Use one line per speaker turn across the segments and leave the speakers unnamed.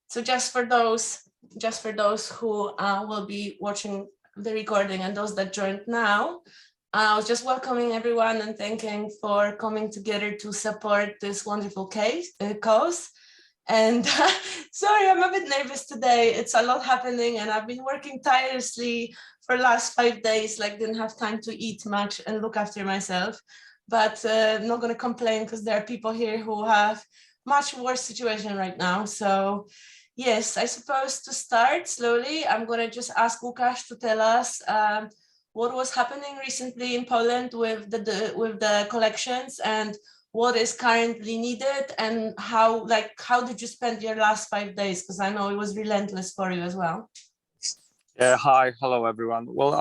So just for those who will be watching the recording and those that joined now, I was just welcoming everyone and thanking for coming together to support this wonderful cause. And sorry, I'm a bit nervous today. It's a lot happening and I've been working tirelessly for the last 5 days, like didn't have time to eat much and look after myself. But I'm not gonna complain because there are people here who have much worse situation right now. So yes, I suppose to start slowly, I'm gonna just ask Łukasz to tell us what was happening recently in Poland with the collections and what is currently needed and how did you spend your last 5 days? Because I know it was relentless for you as well.
Yeah, hi, hello everyone. Well,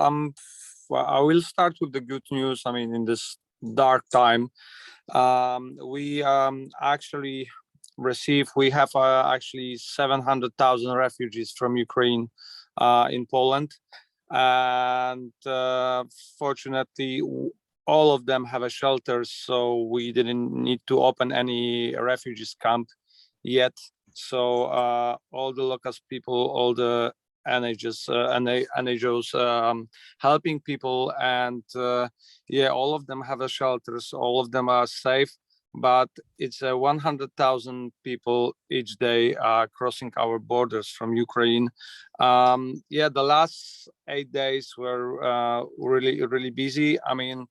I will start with the good news. I mean, in this dark time, we actually we have actually 700,000 refugees from Ukraine in Poland. And fortunately, all of them have a shelter, so we didn't need to open any refugees camp yet. So all the local people, all the NGOs helping people, and yeah, all of them have a shelters, all of them are safe. But it's 100,000 people each day crossing our borders from Ukraine. Yeah, the last 8 days were really busy. I mean,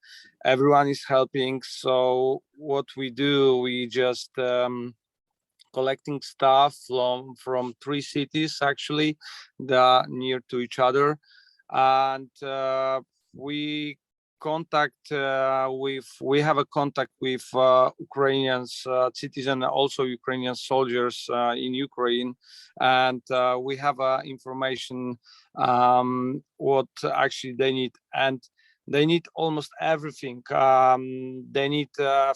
everyone is helping. So what we do, we just collecting stuff from 3 cities actually, that are near to each other, and we have a contact with Ukrainian citizens, also Ukrainian soldiers in Ukraine, and we have information what actually they need, and they need almost everything. They need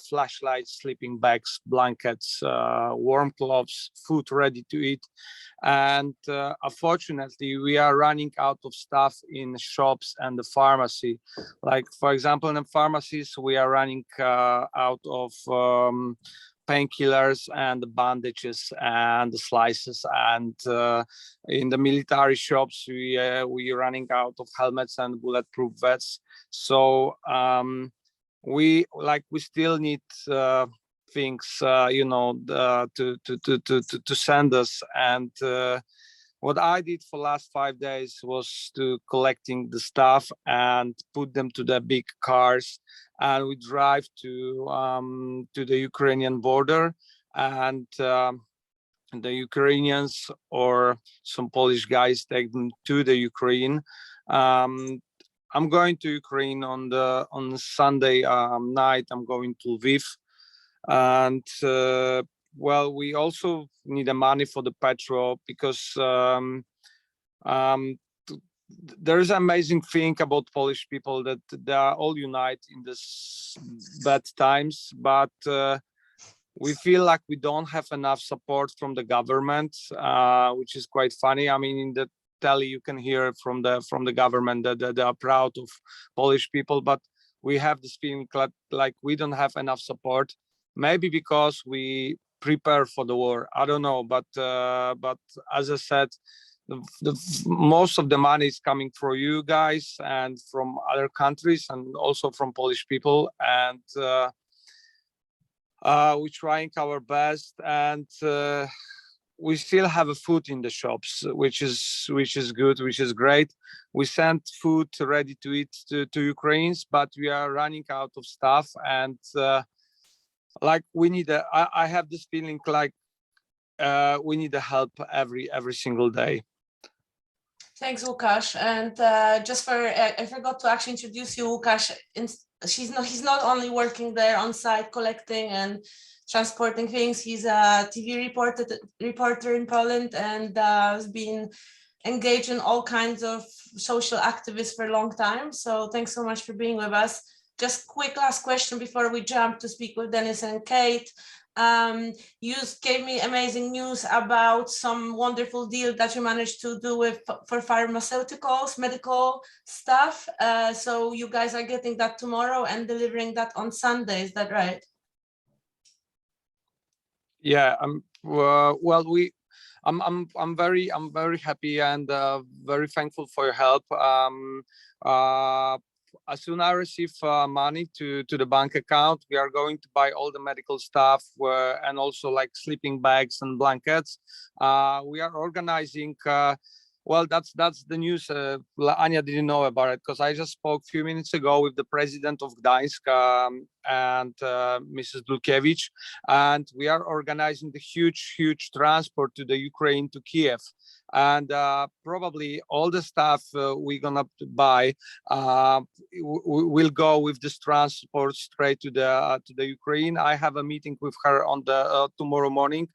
flashlights, sleeping bags, blankets, warm clothes, food ready to eat. And unfortunately, we are running out of stuff in shops and the pharmacy. Like, for example, in the pharmacies, we are running out of painkillers and the bandages and the slices, and in the military shops we are running out of helmets and bulletproof vests. So we still need things to send us, and what I did for last 5 days was to collecting the stuff and put them to the big cars, and we drive to the Ukrainian border, and the Ukrainians or some Polish guys take them to the Ukraine. I'm going to Ukraine on Sunday night. I'm going to Lviv, and well, we also need the money for the petrol, because there is an amazing thing about Polish people, that they are all united in this bad times, but we feel like we don't have enough support from the government, which is quite funny. I mean, in the telly you can hear from the government that they are proud of Polish people, but we have this feeling like we don't have enough support. Maybe because we prepare for the war, I don't know, but as I said, most of the money is coming from you guys and from other countries, and also from Polish people, and we're trying our best, and we still have a food in the shops, which is good, which is great. We sent food ready to eat to Ukrainians, but we are running out of stuff, and like we need I have this feeling like we need the help every single day.
Thanks, Łukasz. And just for I forgot to actually introduce you, Łukasz. He's not only working there on site collecting and transporting things. He's a TV reporter in Poland, and has been engaged in all kinds of social activists for a long time. So thanks so much for being with us. Just quick last question before we jump to speak with Dennis and Kate. You gave me amazing news about some wonderful deal that you managed to do for pharmaceuticals, medical stuff. So you guys are getting that tomorrow and delivering that on Sunday, is that right?
Yeah, well, I'm very happy and very thankful for your help. As soon as I receive money to the bank account, we are going to buy all the medical stuff and also like sleeping bags and blankets. We are organizing. Well, that's the news. Anya didn't know about it because I just spoke a few minutes ago with the president of Gdańsk and Mrs. Dulkiewicz, and we are organizing the huge transport to the Ukraine, to Kyiv. And probably all the stuff we're gonna buy will go with this transport straight to the Ukraine. I have a meeting with her on the tomorrow morning.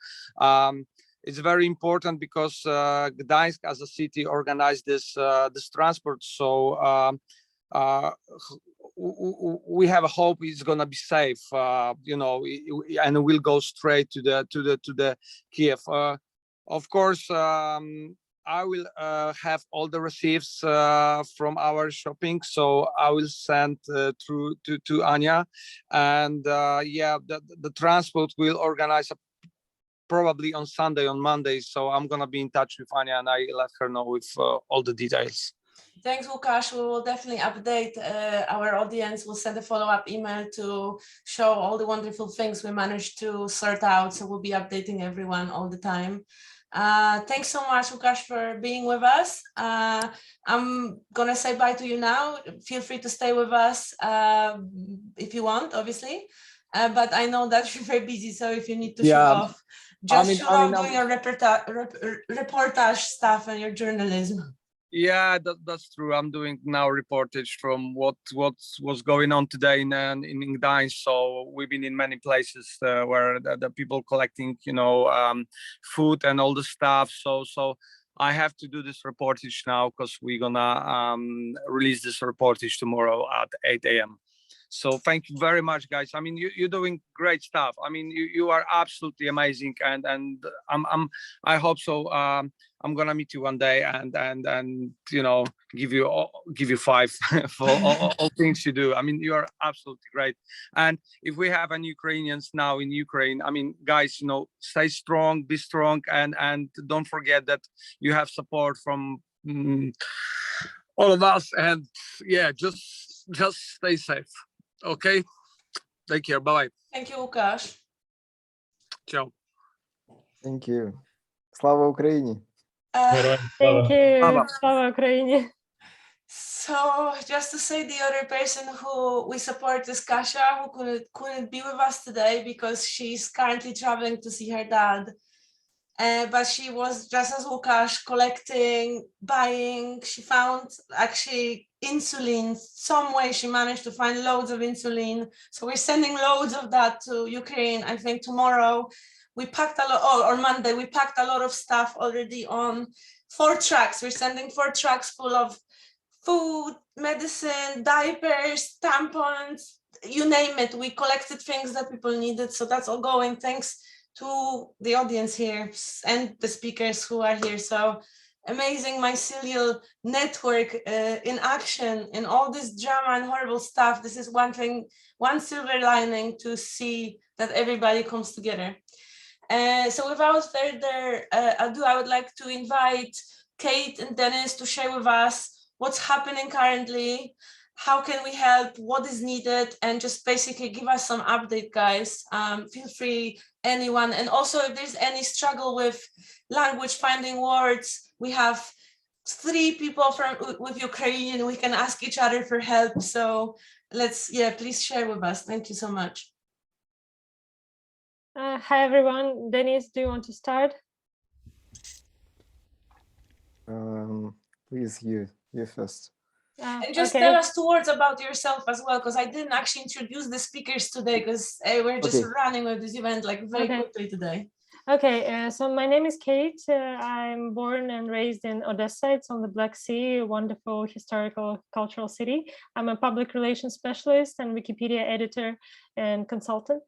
It's very important because Gdańsk as a city organized this transport. So we have a hope it's gonna be safe, and it will go straight to the Kiev. Of course, I will have all the receipts from our shopping, so I will send through to Anya, and the transport will organize probably on Sunday, on Monday. So I'm gonna be in touch with Anya and I let her know with all the details.
Thanks, Łukasz. We will definitely update our audience. We'll send a follow-up email to show all the wonderful things we managed to sort out. So we'll be updating everyone all the time. Thanks so much, Łukasz, for being with us. I'm gonna say bye to you now. Feel free to stay with us if you want, obviously. But I know that you're very busy, so if you need to show off, just show off doing your reportage stuff and your journalism.
Yeah, that's true. I'm doing now reportage from what was going on today in Gdańsk. So we've been in many places where the people collecting, food and all the stuff. So I have to do this reportage now because we're gonna release this reportage tomorrow at 8 a.m. So thank you very much, guys. I mean, you're doing great stuff. I mean, you are absolutely amazing, and I hope so. I'm gonna meet you one day and give you 5 for all things you do. I mean, you are absolutely great. And if we have any Ukrainians now in Ukraine, I mean, guys, stay strong, be strong, and don't forget that you have support from all of us. And yeah, just stay safe. Okay, take care. Bye.
Thank you, Łukasz.
Ciao.
Thank you. Слава Україні.
Thank you. Slava Ukraini.
So just to say, the other person who we support is Kasia, who couldn't be with us today because she's currently traveling to see her dad. But she was just as Łukasz, collecting, buying. She found actually insulin. Some way she managed to find loads of insulin. So we're sending loads of that to Ukraine. I think tomorrow we packed a lot, or Monday, we packed a lot of stuff already on 4 trucks. We're sending 4 trucks full of food, medicine, diapers, tampons, you name it. We collected things that people needed. So that's all going. Thanks to the audience here and the speakers who are here. So amazing mycelial network in action in all this drama and horrible stuff. This is one thing, one silver lining to see that everybody comes together. So without further ado, I would like to invite Kate and Dennis to share with us what's happening currently, how can we help, what is needed, and just basically give us some update, guys. Feel free, anyone. And also, if there's any struggle with language, finding words, we have 3 people with Ukrainian. We can ask each other for help. So please share with us. Thank you so much.
Hi, everyone. Dennis, do you want to start?
Please, you first.
And just tell us 2 words about yourself as well, because I didn't actually introduce the speakers today, because we're just running with this event very quickly today.
Okay, so my name is Kate. I'm born and raised in Odessa. It's on the Black Sea, a wonderful historical cultural city. I'm a public relations specialist and Wikipedia editor and consultant.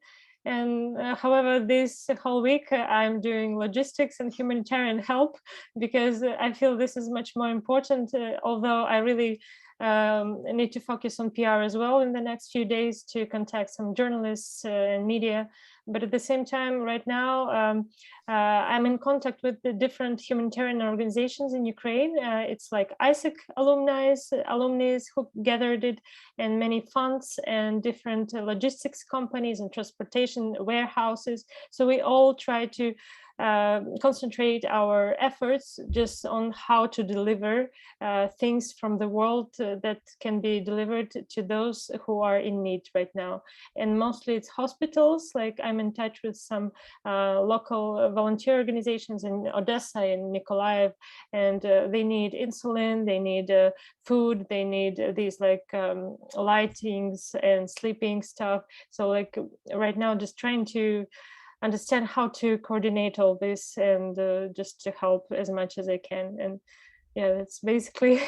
And however, this whole week I'm doing logistics and humanitarian help because I feel this is much more important, although I really need to focus on PR as well in the next few days to contact some journalists and media. But at the same time, right now, I'm in contact with the different humanitarian organizations in Ukraine. It's like ISAC alumni who gathered it, and many funds and different logistics companies and transportation warehouses. So we all try to concentrate our efforts just on how to deliver things from the world that can be delivered to those who are in need right now. And mostly it's hospitals. Like I'm in touch with some local volunteer organizations in Odessa and Mykolaiv, and they need insulin, they need food, they need these like lightings and sleeping stuff. So like right now, just trying to understand how to coordinate all this and just to help as much as I can. And yeah, that's basically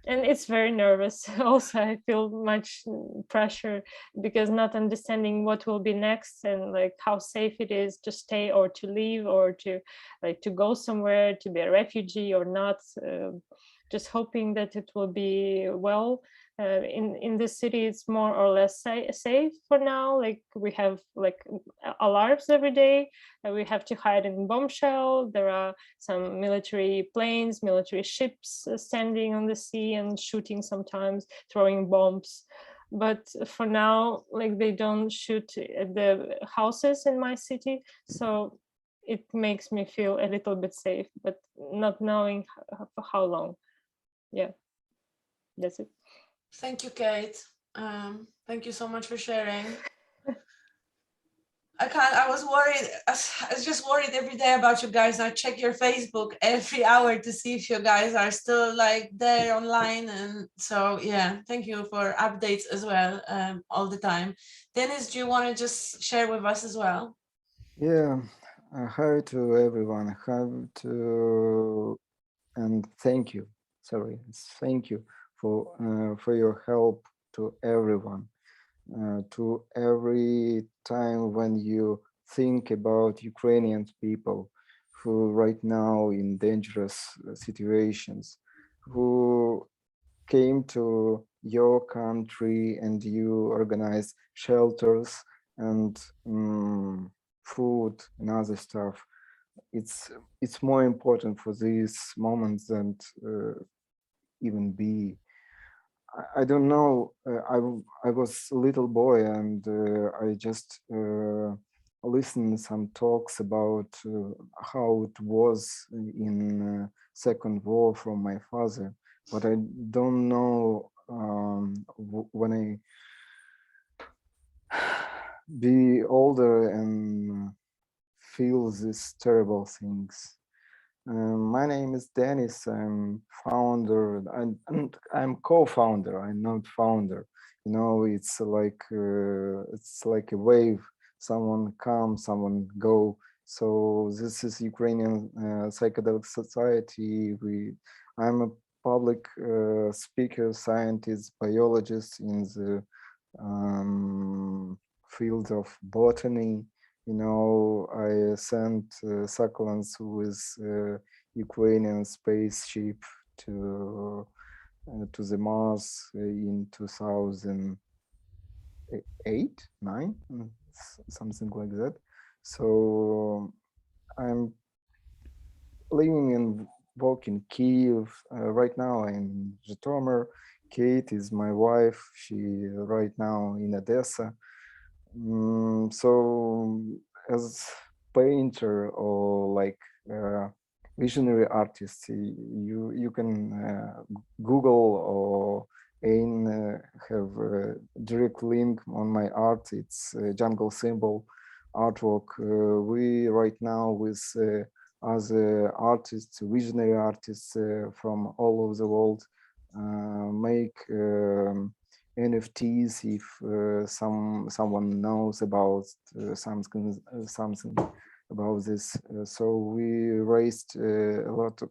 and it's very nervous. Also, I feel much pressure because not understanding what will be next and like how safe it is to stay or to leave or to like to go somewhere, to be a refugee or not. Just hoping that it will be well. In the city, it's more or less safe for now. Like we have like alarms every day. We have to hide in bomb shell. There are some military planes, military ships standing on the sea and shooting sometimes, throwing bombs. But for now, like they don't shoot at the houses in my city. So it makes me feel a little bit safe, but not knowing for how long. Yeah, that's it.
Thank you, Kate. Thank you so much for sharing. I was worried. I was just worried every day about you guys. I check your Facebook every hour to see if you guys are still like there online. And so, yeah, thank you for updates as well all the time. Dennis, do you want to just share with us as well?
Yeah, hi to everyone. And thank you. Sorry, thank you for your help to everyone. To every time when you think about Ukrainian people who right now in dangerous situations, who came to your country and you organize shelters and food and other stuff. It's more important for these moments than even be. I don't know. I was a little boy and I just listened some talks about how it was in Second War from my father, but I don't know when I be older and feel these terrible things. My name is Dennis. I'm founder. I'm co-founder. I'm not founder. You know, it's like a wave. Someone come, someone go. So this is Ukrainian Psychedelic Society. I'm a public speaker, scientist, biologist in the field of botany. You know, I sent succulents with Ukrainian spaceship to the Mars in 2008, 9, something like that. So I'm living and working in Kyiv. Right now I'm in Zhytomyr. Kate is my wife. She right now in Odessa. So as painter or like visionary artist, you can Google or have a direct link on my art. It's jungle symbol artwork. We right now with other artists, visionary artists from all over the world make NFTs if someone knows about something about this. So we raised a lot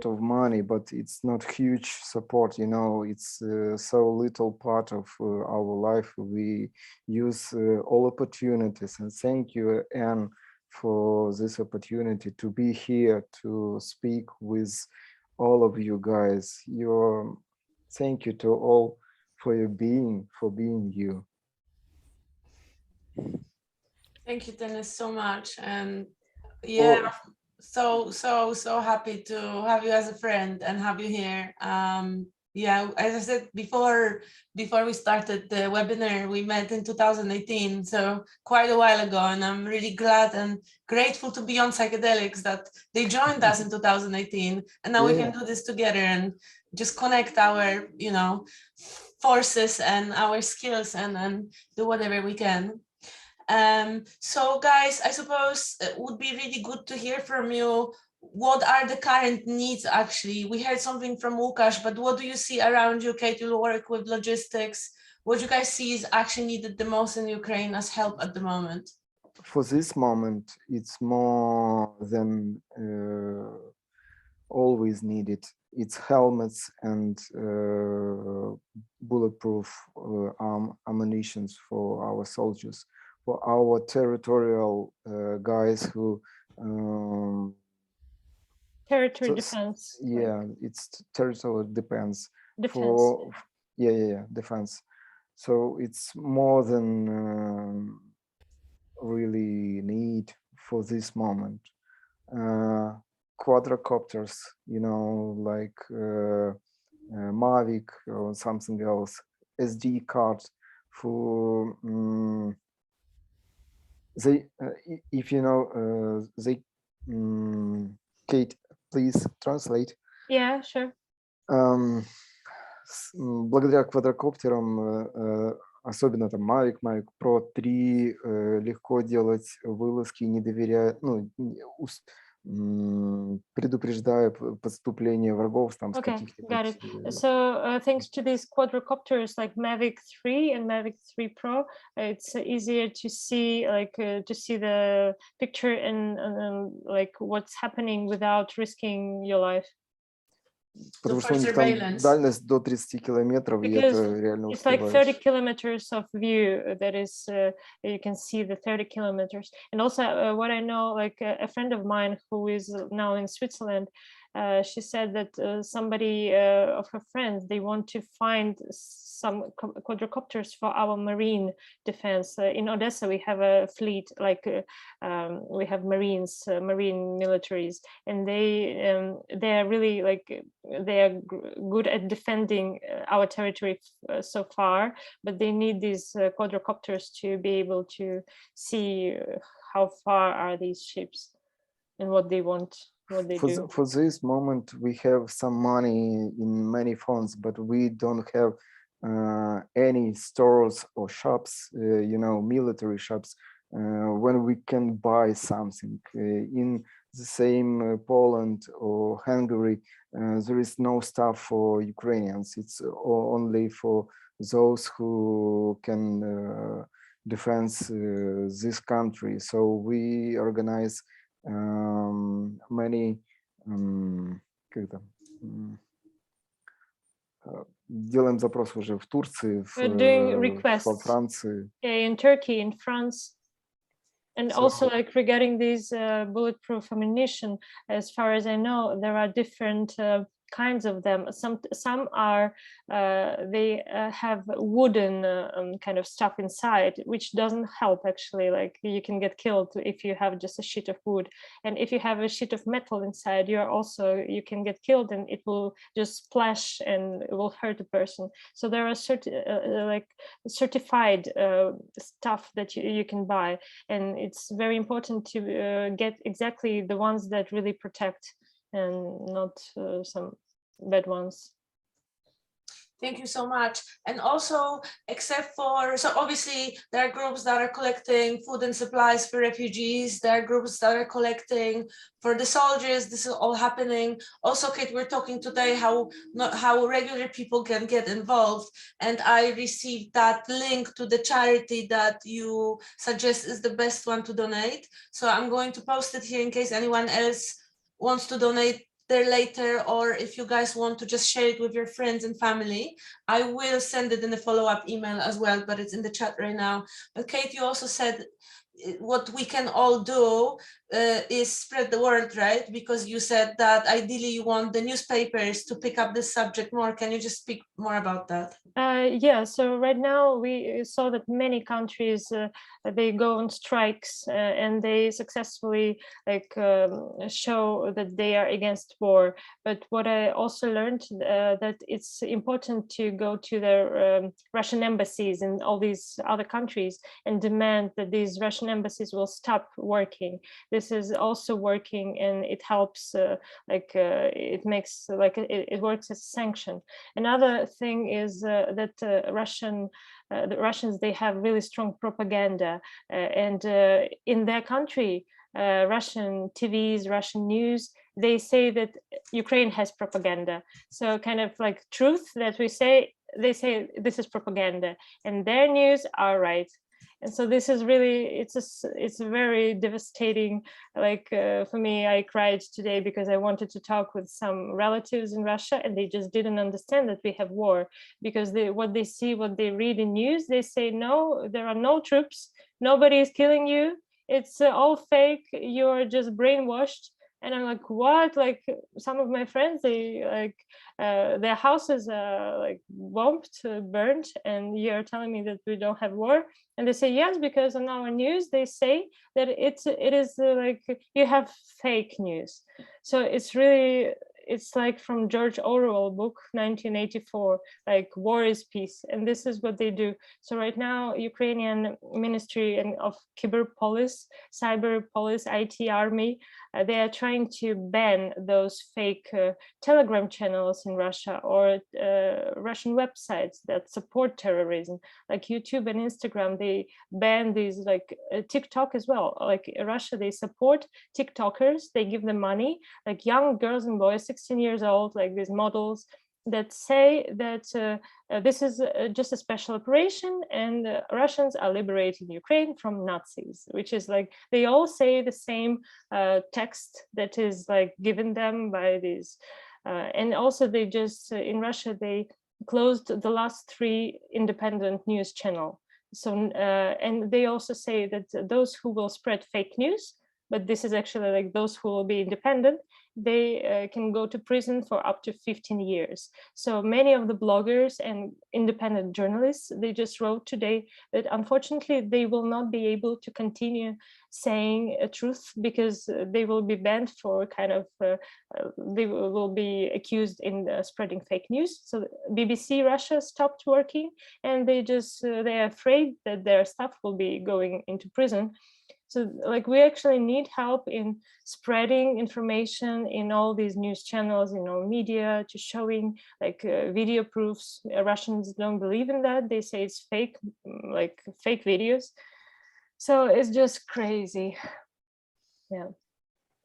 of money, but it's not huge support. You know, it's so little part of our life. We use all opportunities, and thank you, Anne, for this opportunity to be here to speak with all of you guys. Thank you to all for being you.
Thank you, Dennis, so much. And
Oh,
so happy to have you as a friend and have you here. Yeah, as I said before we started the webinar, we met in 2018, so quite a while ago, and I'm really glad and grateful to be on Psychedelics that they joined us in 2018, and now we
yeah.
can do this together and just connect our, forces and our skills and do whatever we can. So guys, I suppose it would be really good to hear from you. What are the current needs actually? We heard something from Łukasz, but what do you see around you? Kate, you work with logistics. What do you guys see is actually needed the most in Ukraine as help at the moment?
For this moment, it's more than always needed. It's helmets and bulletproof ammunitions for our soldiers, for our territorial guys who
Territory defense.
Yeah, it's territorial defense.
Defense.
Defense. So it's more than really need for this moment. Quadrocopters, like Mavic or something else, SD cards for they, if you know, they, Kate, please translate.
Yeah, sure.
Благодаря квадрокоптерам, особенно там Mavic Pro 3, легко делать вылазки, не доверяя, предупреждая подступление врагов там с
Okay,
каких-то.
got it. So thanks to these quadrocopters like Mavic 3 and Mavic 3 Pro, it's easier to see the picture and like what's happening without risking your life.
Потому что у них там дальность до 30 километров, и это реально
it's like 30 kilometers of view, that is, you can see the 30 kilometers. And also what I know, like a friend of mine who is now in Switzerland, she said that somebody of her friends, they want to find some quadrocopters for our marine defense. In Odessa, we have a fleet, like we have marines, marine militaries, and they are really like, they are good at defending our territory so far, but they need these quadrocopters to be able to see how far are these ships and what they want. For
this moment, we have some money in many funds, but we don't have any stores or shops, military shops, when we can buy something. In the same Poland or Hungary, there is no stuff for Ukrainians. It's only for those who can defend this country. So we organize many делаем запрос уже в Турции, в Франции.
In Turkey, in France. And also, like, regarding these bulletproof ammunition, as far as I know, there are different kinds of them. Some are they have wooden kind of stuff inside, which doesn't help actually. Like, you can get killed if you have just a sheet of wood, and if you have a sheet of metal inside, you can get killed, and it will just splash and it will hurt a person. So there are certified stuff that you can buy, and it's very important to get exactly the ones that really protect, and not some bad ones.
Thank you so much. And also, so obviously there are groups that are collecting food and supplies for refugees. There are groups that are collecting for the soldiers. This is all happening. Also, Kate, we're talking today how regular people can get involved. And I received that link to the charity that you suggest is the best one to donate. So I'm going to post it here in case anyone else wants to donate there later, or if you guys want to just share it with your friends and family. I will send it in a follow-up email as well, but it's in the chat right now. But Kate, you also said what we can all do is spread the word, right? Because you said that ideally you want the newspapers to pick up this subject more. Can you just speak more about that?
Yeah, so right now we saw that many countries they go on strikes and they successfully show that they are against war. But what I also learned that it's important to go to the Russian embassies in all these other countries and demand that these Russian embassies will stop working. This is also working, and it helps. It makes it works as a sanction. Another thing is that the Russians, they have really strong propaganda, and in their country, Russian TVs, Russian news, they say that Ukraine has propaganda. So kind of like truth that we say, they say this is propaganda, and their news are right. And so this is really, it's very devastating. For me, I cried today because I wanted to talk with some relatives in Russia, and they just didn't understand that we have war, because what they see, what they read in news, they say, no, there are no troops, nobody is killing you, it's all fake, you're just brainwashed. And I'm like, what? Like, some of my friends, they their houses bombed, burnt, and you're telling me that we don't have war? And they say yes, because on our news they say that it is you have fake news. So it's really, it's like from George Orwell book 1984, like war is peace, and this is what they do. So right now, Ukrainian Ministry of Cyber Police, IT army, they are trying to ban those fake Telegram channels in Russia, or Russian websites that support terrorism, like YouTube and Instagram. They ban these, TikTok as well. Like Russia, they support TikTokers. They give them money, like young girls and boys, 16 years old, like these models that say that this is just a special operation, and Russians are liberating Ukraine from Nazis, which is like, they all say the same text that is like given them by these. And also they just, in Russia, they closed the last 3 independent news channel. So, and they also say that those who will spread fake news, but this is actually like those who will be independent, they can go to prison for up to 15 years. So many of the bloggers and independent journalists, they just wrote today that unfortunately they will not be able to continue saying a truth, because they will be banned for they will be accused in spreading fake news. So BBC Russia stopped working, and they're afraid that their staff will be going into prison. So we actually need help in spreading information in all these news channels, in all media, to showing video proofs. Russians don't believe in that. They say it's fake, fake videos. So it's just crazy. Yeah.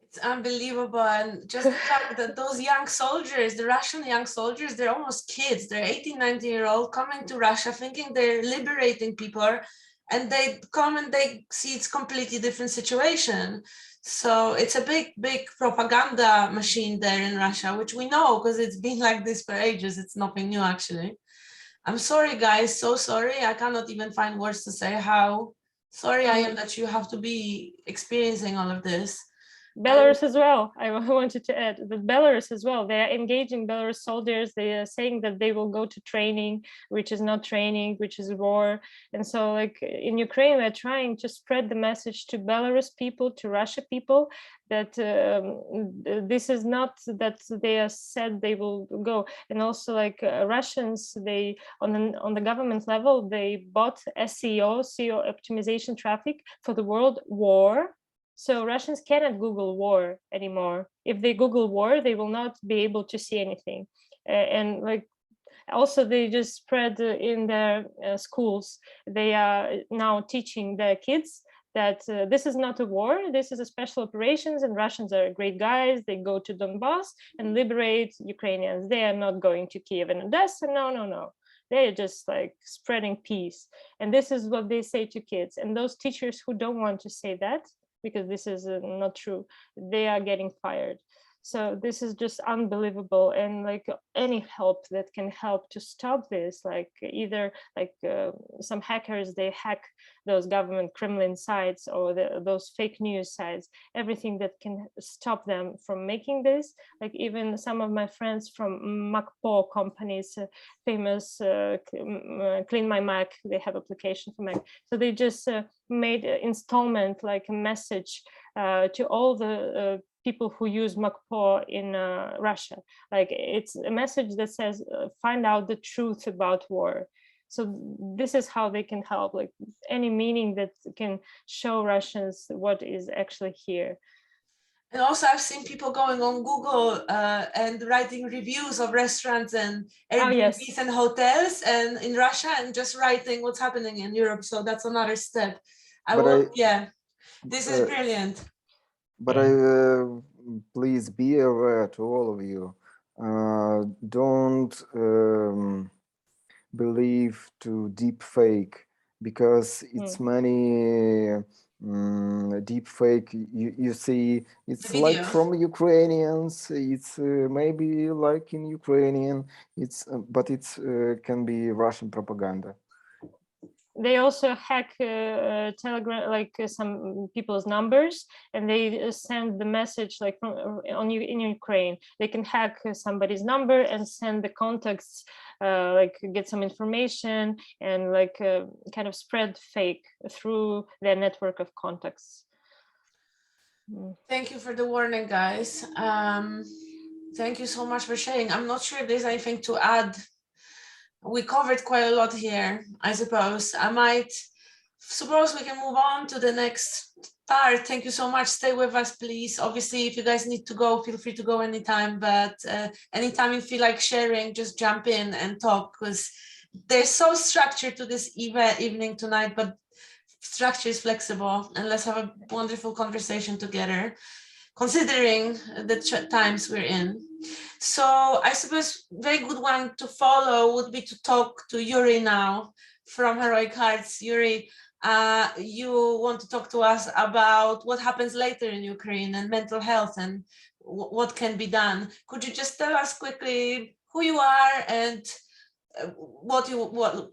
It's unbelievable. And just the fact that those young soldiers, the Russian young soldiers, they're almost kids. They're 18, 19-year-old coming to Russia thinking they're liberating people. And they come and they see it's completely different situation. So it's a big, big propaganda machine there in Russia, which we know because it's been like this for ages. It's nothing new, actually. I'm sorry, guys. So sorry. I cannot even find words to say how sorry I am that you have to be experiencing all of this.
Belarus as well. I wanted to add that Belarus as well. They are engaging Belarus soldiers. They are saying that they will go to training, which is not training, which is war. And so in Ukraine, we're trying to spread the message to Belarus people, to Russia people, that this is not that they are said they will go. And also Russians, they on the government level, they bought SEO optimization traffic for the world war. So Russians cannot Google war anymore. If they Google war, they will not be able to see anything. Also, they just spread in their schools. They are now teaching their kids that this is not a war, this is a special operations, and Russians are great guys. They go to Donbass and liberate Ukrainians. They are not going to Kyiv and Odessa. No. They're just spreading peace. And this is what they say to kids. And those teachers who don't want to say that, because this is not true, they are getting fired. So this is just unbelievable, and like any help that can help to stop this, like either like some hackers, they hack those government Kremlin sites or those fake news sites, everything that can stop them from making this. Like even some of my friends from MacPo companies, famous Clean My Mac, they have application for Mac. So they just made an installment, like a message to all the people who use MacPo in Russia. Like it's a message that says, find out the truth about war. So this is how they can help, like any meaning that can show Russians what is actually here.
And also I've seen people going on Google and writing reviews of restaurants and Airbnbs and hotels and in Russia, and just writing what's happening in Europe. So that's another step. This is brilliant.
But please be aware to all of you, don't believe to deep fake, because it's many deep fake you see, it's like from Ukrainians, it's maybe like in Ukrainian, it's but it's can be Russian propaganda.
They also hack Telegram, like some people's numbers, and they send the message like in Ukraine. They can hack somebody's number and send the contacts, like get some information and like kind of spread fake through their network of contacts.
Thank you for the warning, guys. Thank you so much for sharing. I'm not sure if there's anything to add. We covered quite a lot here, I suppose. I suppose we can move on to the next part. Thank you so much. Stay with us, please. Obviously, if you guys need to go, feel free to go anytime, but anytime you feel like sharing, just jump in and talk, because there's so structure to this evening tonight, but structure is flexible, and let's have a wonderful conversation together, considering the times we're in. So I suppose very good one to follow would be to talk to Yuri now from Heroic Hearts. Yuri, you want to talk to us about what happens later in Ukraine and mental health and what can be done. Could you just tell us quickly who you are and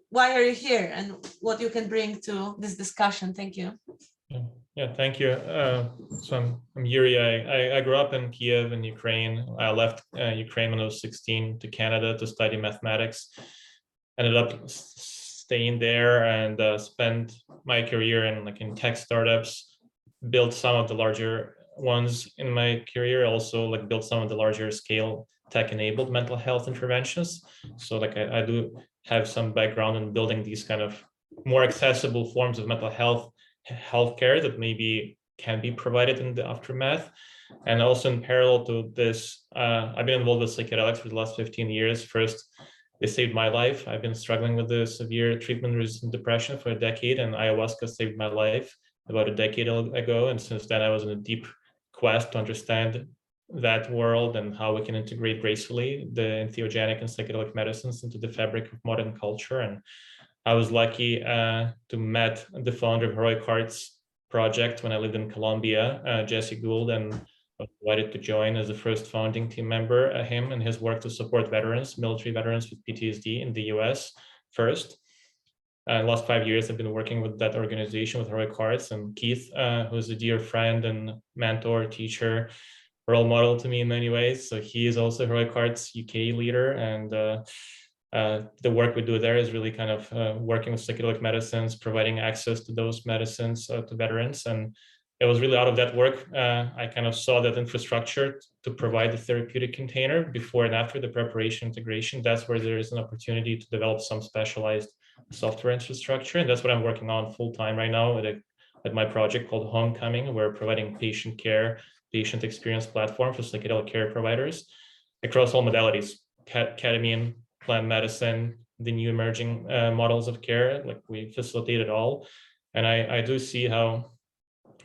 why are you here and what you can bring to this discussion? Thank you.
Yeah, thank you. So I'm Yuri. I grew up in Kyiv in Ukraine. I left Ukraine when I was 16 to Canada to study mathematics. Ended up staying there and spent my career in tech startups. Built some of the larger ones in my career. Also built some of the larger scale tech-enabled mental health interventions. So I do have some background in building these kind of more accessible forms of mental healthcare that maybe can be provided in the aftermath. And also in parallel to this, I've been involved with psychedelics for the last 15 years. First, they saved my life. I've been struggling with the severe treatment-resistant depression for a decade, and ayahuasca saved my life about a decade ago. And since then, I was in a deep quest to understand that world and how we can integrate gracefully the entheogenic and psychedelic medicines into the fabric of modern culture. And I was lucky to meet the founder of Heroic Hearts project when I lived in Colombia, Jesse Gould, and I was invited to join as the first founding team member, him and his work to support veterans, military veterans with PTSD in the US first. The last 5 years, I've been working with that organization, with Heroic Hearts, and Keith, who's a dear friend and mentor, teacher, role model to me in many ways. So he is also Heroic Hearts UK leader, and the work we do there is really kind of working with psychedelic medicines, providing access to those medicines to veterans. And it was really out of that work, I kind of saw that infrastructure to provide the therapeutic container before and after the preparation integration. That's where there is an opportunity to develop some specialized software infrastructure. And that's what I'm working on full time right now at my project called Homecoming. We're providing patient care, patient experience platform for psychedelic care providers across all modalities, ketamine, plant medicine, the new emerging models of care. We facilitate it all. And I do see how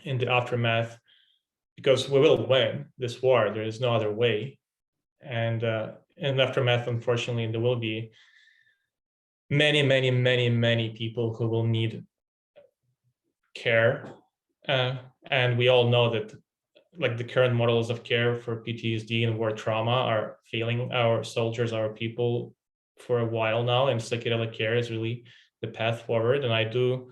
in the aftermath, because we will win this war, there is no other way. And in the aftermath, unfortunately, there will be many people who will need care. And we all know that like the current models of care for PTSD and war trauma are failing our soldiers, our people for a while now, and psychedelic care is really the path forward. And I do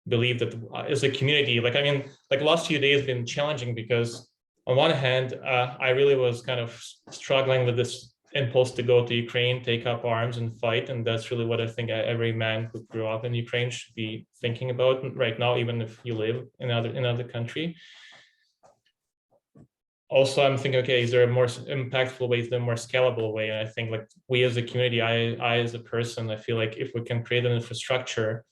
believe that as a community, like, I mean, like last few days have been challenging because on one hand, I really was kind of struggling with this impulse to go to Ukraine, take up arms and fight. And that's really what I think every man who grew up in Ukraine should be thinking about right now, even if you live in another country. Also, I'm thinking, okay, is there a more impactful way, is there a more scalable way? And I think like we as a community, I as a person, I feel like if we can create an infrastructure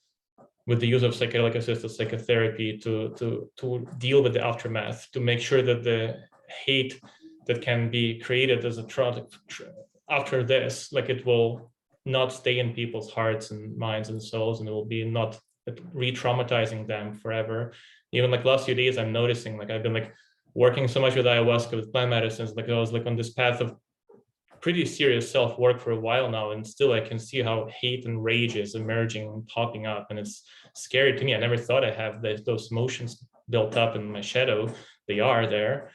with the use of psychedelic assisted psychotherapy to deal with the aftermath, to make sure that the hate that can be created as a after this, like it will not stay in people's hearts and minds and souls, and it will be not re-traumatizing them forever. Even like last few days, I'm noticing like I've been like working so much with ayahuasca, with plant medicines, like I was like on this path of pretty serious self-work for a while now, and still I can see how hate and rage is emerging and popping up, and it's scary to me. I never thought I'd have those emotions built up in my shadow. They are there,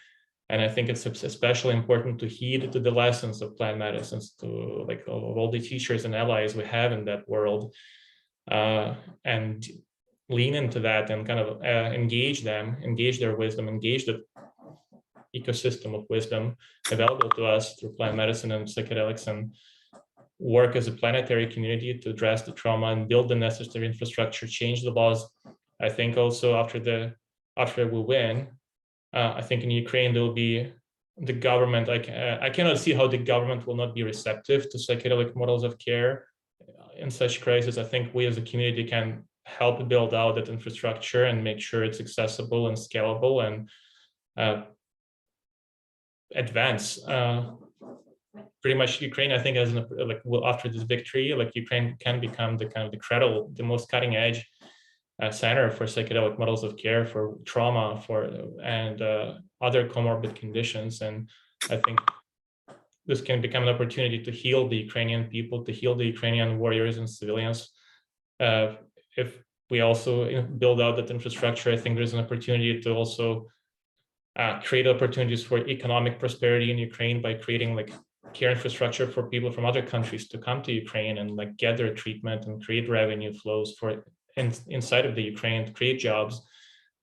and I think it's especially important to heed to the lessons of plant medicines, to like of all the teachers and allies we have in that world, and lean into that and kind of engage their wisdom, engage the ecosystem of wisdom available to us through plant medicine and psychedelics, and work as a planetary community to address the trauma and build the necessary infrastructure, change the laws. I think also after we win, I think in Ukraine there will be the government. I cannot see how the government will not be receptive to psychedelic models of care in such crisis. I think we as a community can help build out that infrastructure and make sure it's accessible and scalable and advance. Pretty much Ukraine, I think, as like after this victory, like Ukraine can become the kind of the cradle, the most cutting edge center for psychedelic models of care for trauma, and other comorbid conditions. And I think this can become an opportunity to heal the Ukrainian people, to heal the Ukrainian warriors and civilians. If we also build out that infrastructure, I think there's an opportunity to also create opportunities for economic prosperity in Ukraine by creating like care infrastructure for people from other countries to come to Ukraine and like get their treatment and create revenue flows for inside of the Ukraine, to create jobs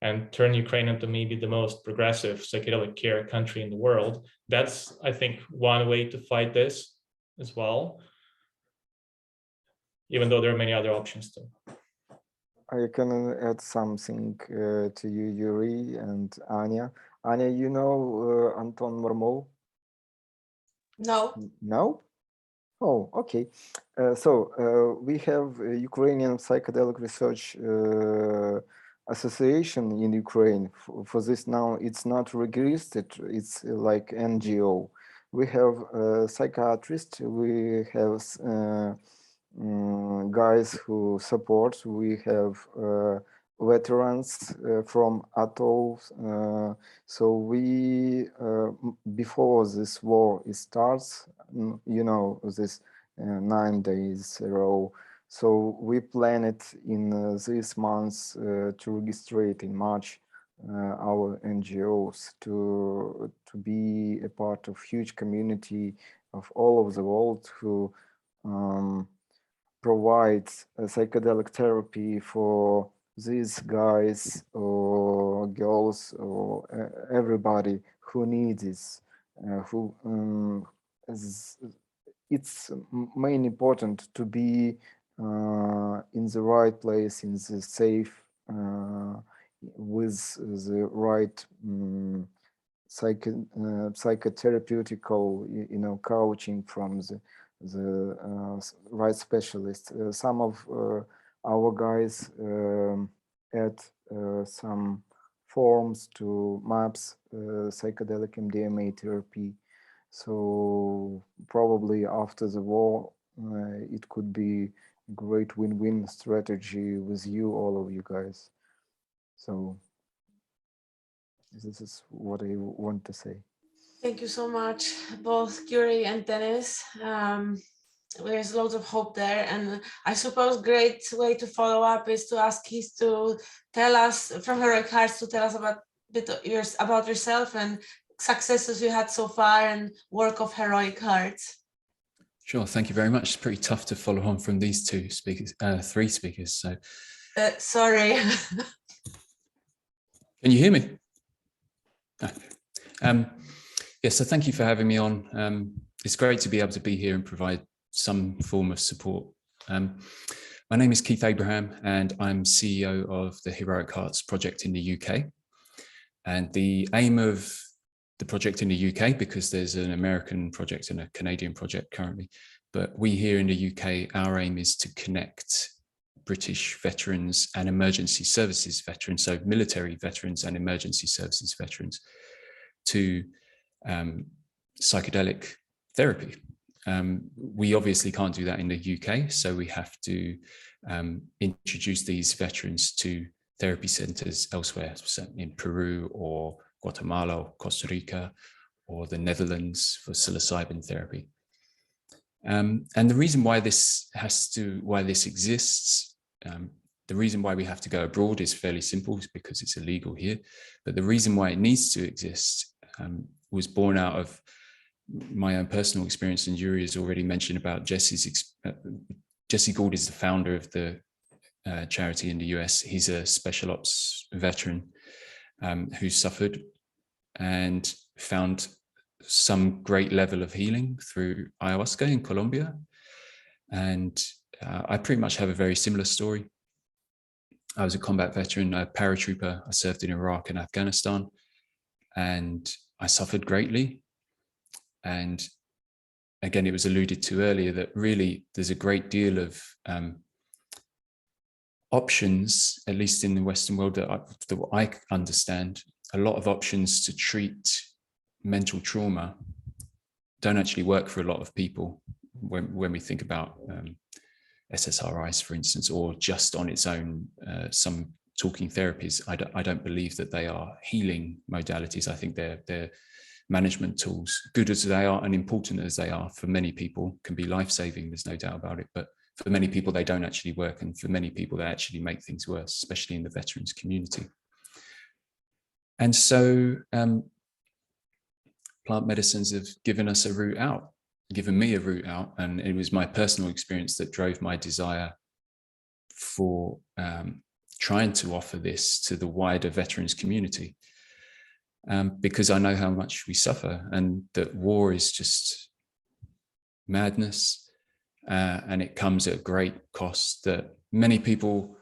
and turn Ukraine into maybe the most progressive psychedelic care country in the world. That's, I think, one way to fight this as well, even though there are many other options too.
I can add something to you, Yuri and Anya. Anya, you know Anton Marmol?
No.
No? Oh, okay. We have a Ukrainian Psychedelic Research Association in Ukraine. For this now, it's not registered, it's like NGO. We have psychiatrists, we have guys who support, we have veterans from atolls. So we, before this war starts, you know, this 9 days row. So we plan it in this month to register in March our NGOs to be a part of huge community of all over the world who provide psychedelic therapy for these guys or girls or everybody who needs this, it's main important to be in the right place, in the safe, with the right psychotherapeutical, you know, coaching from the right specialist. Some of our guys add some forms to MAPS psychedelic MDMA therapy. So probably after the war, it could be a great win-win strategy with you, all of you guys. So this is what I want to say.
Thank you so much, both Yuri and Dennis. There's loads of hope there, and I suppose great way to follow up is to ask Keith to tell us from Heroic Hearts to tell us about bit about yourself and successes you had so far and work of heroic hearts.
Sure, thank you very much. It's pretty tough to follow on from these three speakers. So,
sorry.
Can you hear me? Yes, so thank you for having me on. It's great to be able to be here and provide some form of support. My name is Keith Abraham, and I'm CEO of the Heroic Hearts project in the UK. And the aim of the project in the UK, because there's an American project and a Canadian project currently, but we here in the UK, our aim is to connect British veterans and emergency services veterans, so military veterans and emergency services veterans, to psychedelic therapy. We obviously can't do that in the UK, so we have to introduce these veterans to therapy centres elsewhere, so in Peru or Guatemala or Costa Rica or the Netherlands for psilocybin therapy. And the reason why this exists, the reason why we have to go abroad is fairly simple, is because it's illegal here. But the reason why it needs to exist was born out of my own personal experience, and Yuri has already mentioned about Jesse Gould is the founder of the charity in the US. He's a special ops veteran who suffered and found some great level of healing through ayahuasca in Colombia. And I pretty much have a very similar story. I was a combat veteran, a paratrooper. I served in Iraq and Afghanistan, and I suffered greatly. And again, it was alluded to earlier that really there's a great deal of options, at least in the Western world that I understand, a lot of options to treat mental trauma don't actually work for a lot of people when we think about SSRIs, for instance, or just on its own, some talking therapies. I don't believe that they are healing modalities. I think they're management tools, good as they are and important as they are for many people, can be life-saving, there's no doubt about it. But for many people, they don't actually work. And for many people, they actually make things worse, especially in the veterans community. And so plant medicines have given us a route out, given me a route out. And it was my personal experience that drove my desire for trying to offer this to the wider veterans community. Because I know how much we suffer, and that war is just madness, and it comes at a great cost that many people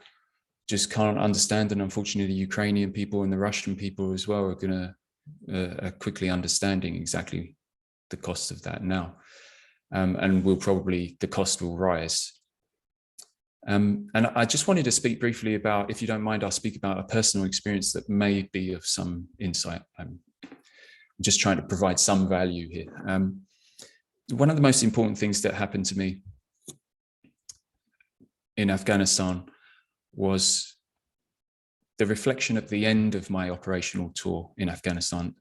just can't understand. And unfortunately, the Ukrainian people and the Russian people as well are going to quickly understanding exactly the cost of that now, and the cost will rise. And I just wanted to speak briefly about, if you don't mind, I'll speak about a personal experience that may be of some insight. I'm just trying to provide some value here. One of the most important things that happened to me in Afghanistan was the reflection at the end of my operational tour in Afghanistan.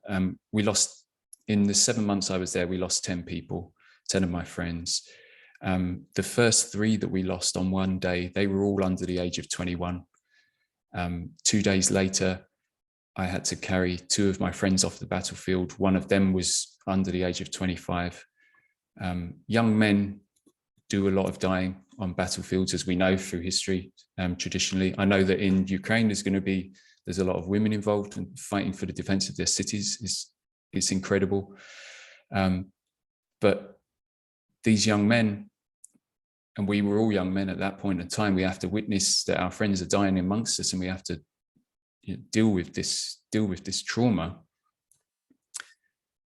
We lost, in the 7 months I was there, we lost 10 people, 10 of my friends. The first 3 that we lost on one day, they were all under the age of 21. 2 days later, I had to carry 2 of my friends off the battlefield. One of them was under the age of 25. Young men do a lot of dying on battlefields, as we know through history, traditionally. I know that in Ukraine, there's a lot of women involved and fighting for the defense of their cities. It's incredible. But these young men, and we were all young men at that point in time, we have to witness that our friends are dying amongst us, and we have to deal with this trauma.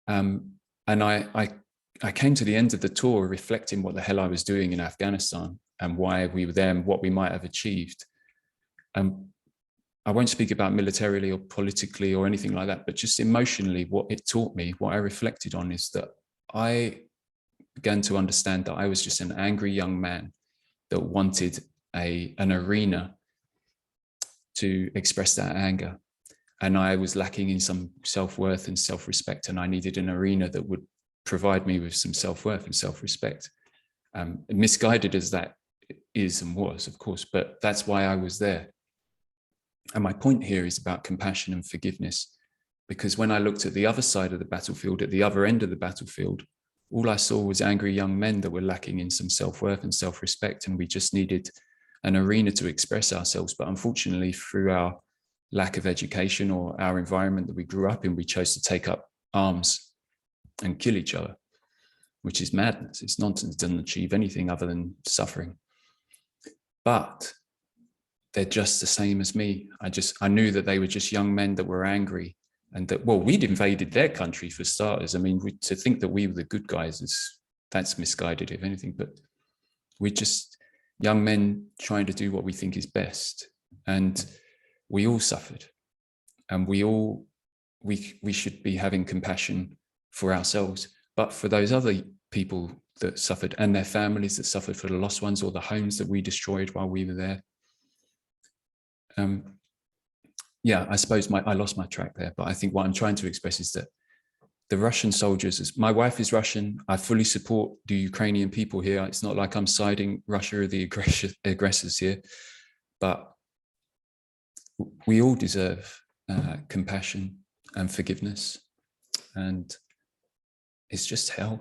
And I came to the end of the tour reflecting what the hell I was doing in Afghanistan and why we were there and what we might have achieved. I won't speak about militarily or politically or anything like that, but just emotionally, what it taught me, what I reflected on, is that I began to understand that I was just an angry young man that wanted an arena to express that anger. And I was lacking in some self-worth and self-respect, and I needed an arena that would provide me with some self-worth and self-respect. Misguided as that is and was, of course, but that's why I was there. And my point here is about compassion and forgiveness. Because when I looked at the other side of the battlefield, at the other end of the battlefield, all I saw was angry young men that were lacking in some self-worth and self-respect, and we just needed an arena to express ourselves. But unfortunately, through our lack of education or our environment that we grew up in, we chose to take up arms and kill each other, which is madness. It's nonsense. It doesn't achieve anything other than suffering. But they're just the same as me. I knew that they were just young men that were angry, and that, well, we'd invaded their country for starters. I mean, to think that we were the good guys that's misguided, if anything. But we're just young men trying to do what we think is best, and we all suffered, and we should be having compassion for ourselves, but for those other people that suffered and their families that suffered, for the lost ones or the homes that we destroyed while we were there. Yeah, I suppose I lost my track there, but I think what I'm trying to express is that the Russian soldiers, my wife is Russian, I fully support the Ukrainian people here. It's not like I'm siding Russia or the aggressors here, but we all deserve compassion and forgiveness, and it's just hell.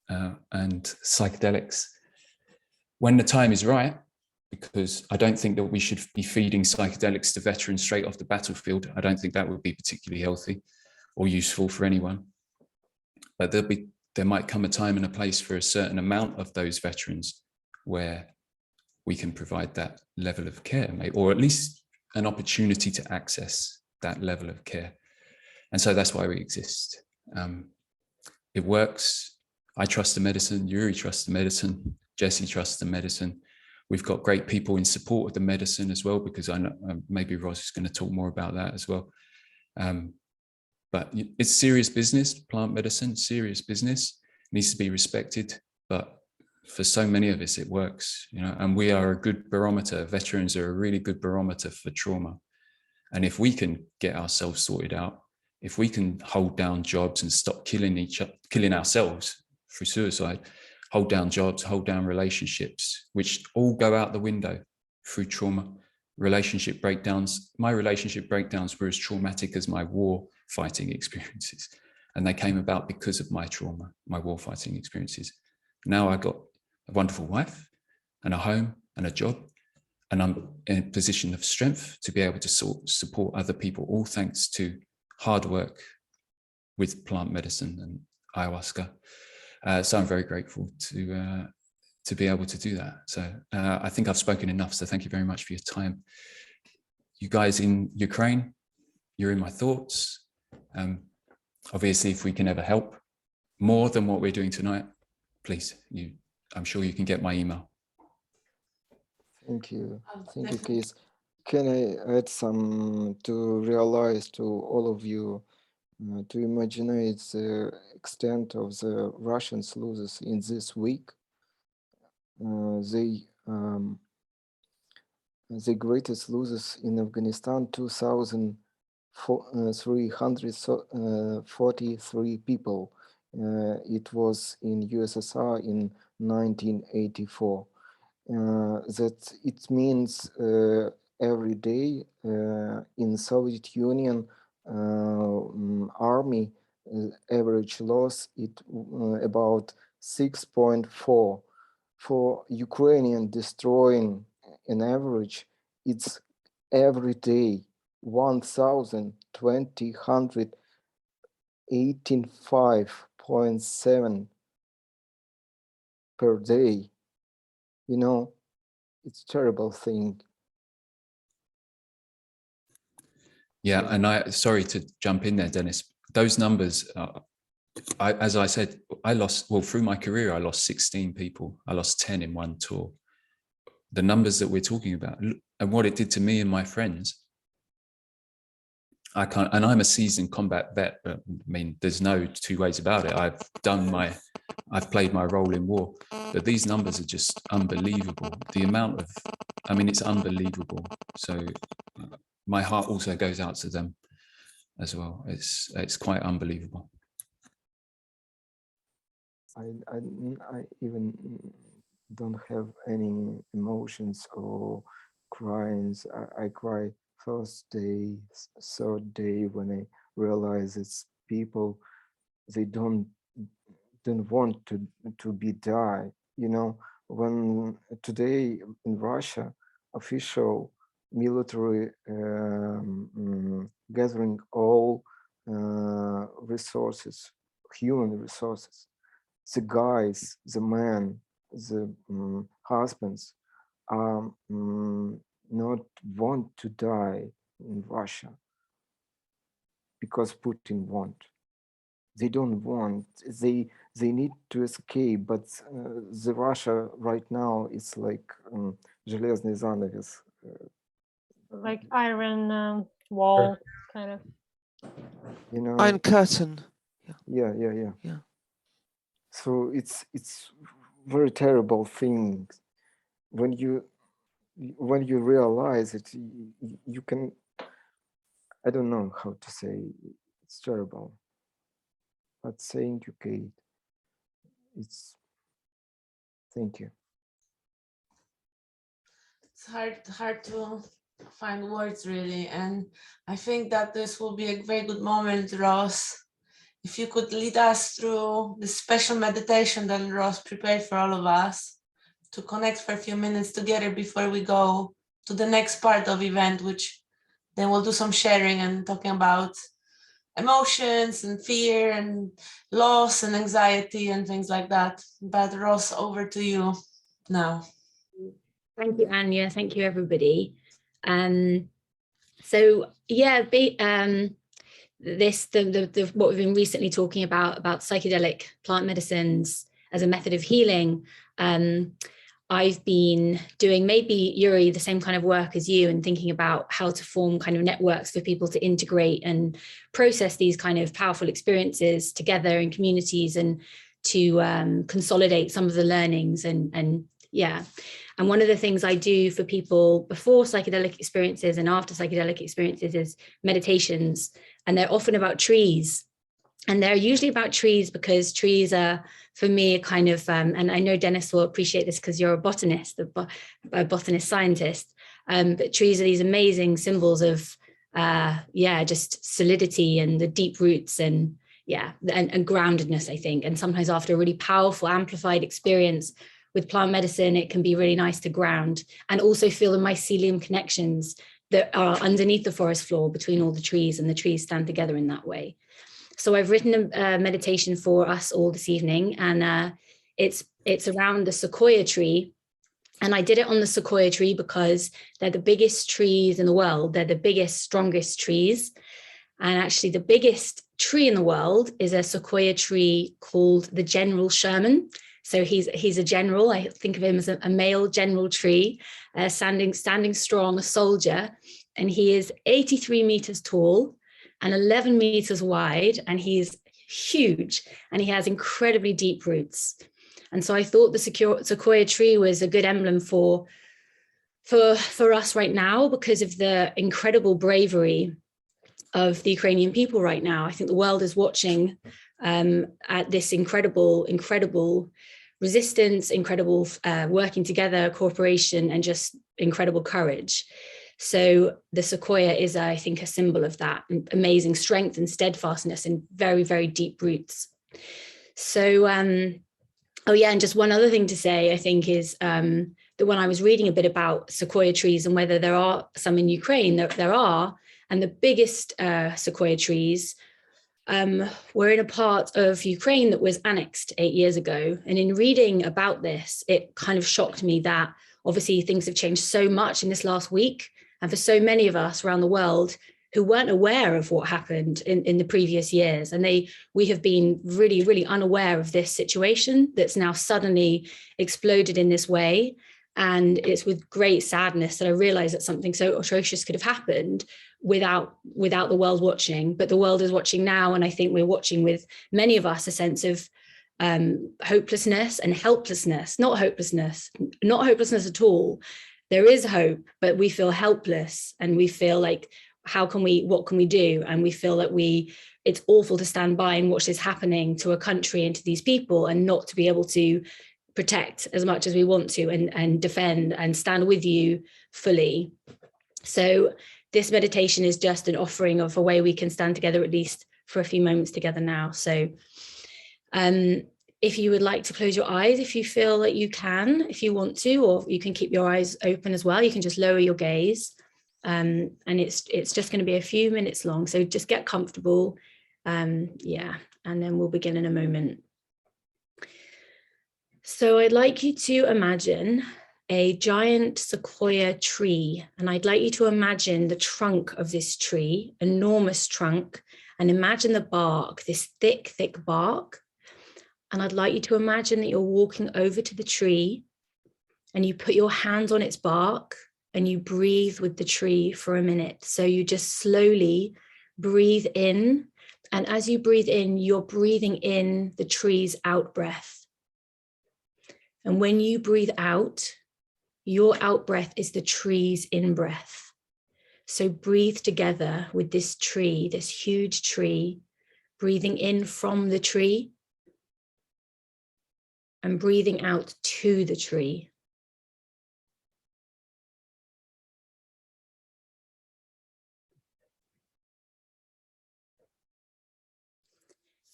And psychedelics, when the time is right, because I don't think that we should be feeding psychedelics to veterans straight off the battlefield. I don't think that would be particularly healthy or useful for anyone. But there might come a time and a place for a certain amount of those veterans where we can provide that level of care, or at least an opportunity to access that level of care. And so that's why we exist. It works. I trust the medicine, Yuri trusts the medicine, Jesse trusts the medicine. We've got great people in support of the medicine as well, because I know maybe Ros is going to talk more about that as well. But it's serious business, plant medicine, serious business, needs to be respected. But for so many of us, it works, and we are a good barometer. Veterans are a really good barometer for trauma. And if we can get ourselves sorted out, if we can hold down jobs and stop killing ourselves through suicide, hold down jobs, hold down relationships, which all go out the window through trauma, relationship breakdowns. My relationship breakdowns were as traumatic as my war fighting experiences. And they came about because of my trauma, my war fighting experiences. Now I got a wonderful wife and a home and a job, and I'm in a position of strength to be able to support other people, all thanks to hard work with plant medicine and ayahuasca. So I'm very grateful to be able to do that. So I think I've spoken enough. So thank you very much for your time. You guys in Ukraine, you're in my thoughts. Obviously, if we can ever help more than what we're doing tonight, please, I'm sure you can get my email.
Thank you. Thank you, Keith. Can I add some to realize to all of you, to imagine the extent of the Russian losses in this week? The greatest losses in Afghanistan, 2,343 people. It was in USSR in 1984. That it means every day in Soviet Union army average loss about 6.4. For Ukrainian destroying an average, it's every day 1,285.7 per day. It's a terrible thing.
Yeah, and sorry to jump in there, Dennis. Those numbers, as I said, through my career, I lost 16 people. I lost 10 in one tour. The numbers that we're talking about and what it did to me and my friends, and I'm a seasoned combat vet, but I mean, there's no two ways about it. I've played my role in war, but these numbers are just unbelievable. The amount of, it's unbelievable. So my heart also goes out to them as well. It's quite unbelievable.
I even don't have any emotions or crying. I cry first day, third day when I realizes people, they don't want to be die. You know, when today in Russia, official military gathering all resources, human resources, the guys, the men, the husbands not want to die in Russia because Putin won't. They don't want. They need to escape, but the Russia right now is like железный занавес.
Like iron wall, kind of.
You know.
Iron curtain.
Yeah. So it's very terrible thing when you realize it. You can. I don't know how to say. It's terrible. But thank you, Kate. Thank you.
It's hard to find words really, and I think that this will be a very good moment, Ross, if you could lead us through the special meditation that Ross prepared for all of us to connect for a few minutes together before we go to the next part of the event, which then we'll do some sharing and talking about emotions and fear and loss and anxiety and things like that. But Ross, over to you now.
Thank you, Anya. Thank you, everybody. So yeah, what we've been recently talking about psychedelic plant medicines as a method of healing. I've been doing, maybe Yuri, the same kind of work as you, and thinking about how to form kind of networks for people to integrate and process these kind of powerful experiences together in communities, and to consolidate some of the learnings and yeah. And one of the things I do for people before psychedelic experiences and after psychedelic experiences is meditations, and they're often about trees. And they're usually about trees because trees are, for me, a kind of, and I know Dennis will appreciate this because you're a botanist, a botanist scientist, but trees are these amazing symbols of, just solidity and the deep roots and groundedness, I think. And sometimes after a really powerful, amplified experience with plant medicine, it can be really nice to ground and also feel the mycelium connections that are underneath the forest floor between all the trees, and the trees stand together in that way. So I've written a meditation for us all this evening, and it's around the sequoia tree. And I did it on the sequoia tree because they're the biggest trees in the world. They're the biggest, strongest trees. And actually the biggest tree in the world is a sequoia tree called the General Sherman. So he's a general. I think of him as a male general tree, standing strong, a soldier. And he is 83 meters tall and 11 meters wide, and he's huge, and he has incredibly deep roots. And so I thought the sequoia tree was a good emblem for us right now, because of the incredible bravery of the Ukrainian people right now. I think the world is watching at this incredible resistance, incredible working together, cooperation, and just incredible courage. So the sequoia is, I think, a symbol of that amazing strength and steadfastness and very, very deep roots. So, and just one other thing to say, I think, is that when I was reading a bit about sequoia trees and whether there are some in Ukraine, there are, and the biggest sequoia trees were in a part of Ukraine that was annexed 8 years ago. And in reading about this, it kind of shocked me that obviously things have changed so much in this last week. And for so many of us around the world who weren't aware of what happened in the previous years. And we have been really, really unaware of this situation that's now suddenly exploded in this way. And it's with great sadness that I realized that something so atrocious could have happened without the world watching. But the world is watching now. And I think we're watching with many of us a sense of hopelessness and helplessness, not hopelessness at all. There is hope, but we feel helpless, and we feel like, what can we do? And we feel that it's awful to stand by and watch this happening to a country and to these people, and not to be able to protect as much as we want to, and defend and stand with you fully. So this meditation is just an offering of a way we can stand together, at least for a few moments together now. So if you would like to close your eyes, if you feel that you can, if you want to, or you can keep your eyes open as well, you can just lower your gaze. And it's just going to be a few minutes long. So just get comfortable. Yeah, and then we'll begin in a moment. So I'd like you to imagine a giant sequoia tree, and I'd like you to imagine the trunk of this tree, enormous trunk, and imagine the bark, this thick, thick bark. And I'd like you to imagine that you're walking over to the tree and you put your hands on its bark and you breathe with the tree for a minute. So you just slowly breathe in. And as you breathe in, you're breathing in the tree's out breath. And when you breathe out, your out breath is the tree's in breath. So breathe together with this tree, this huge tree, breathing in from the tree and breathing out to the tree.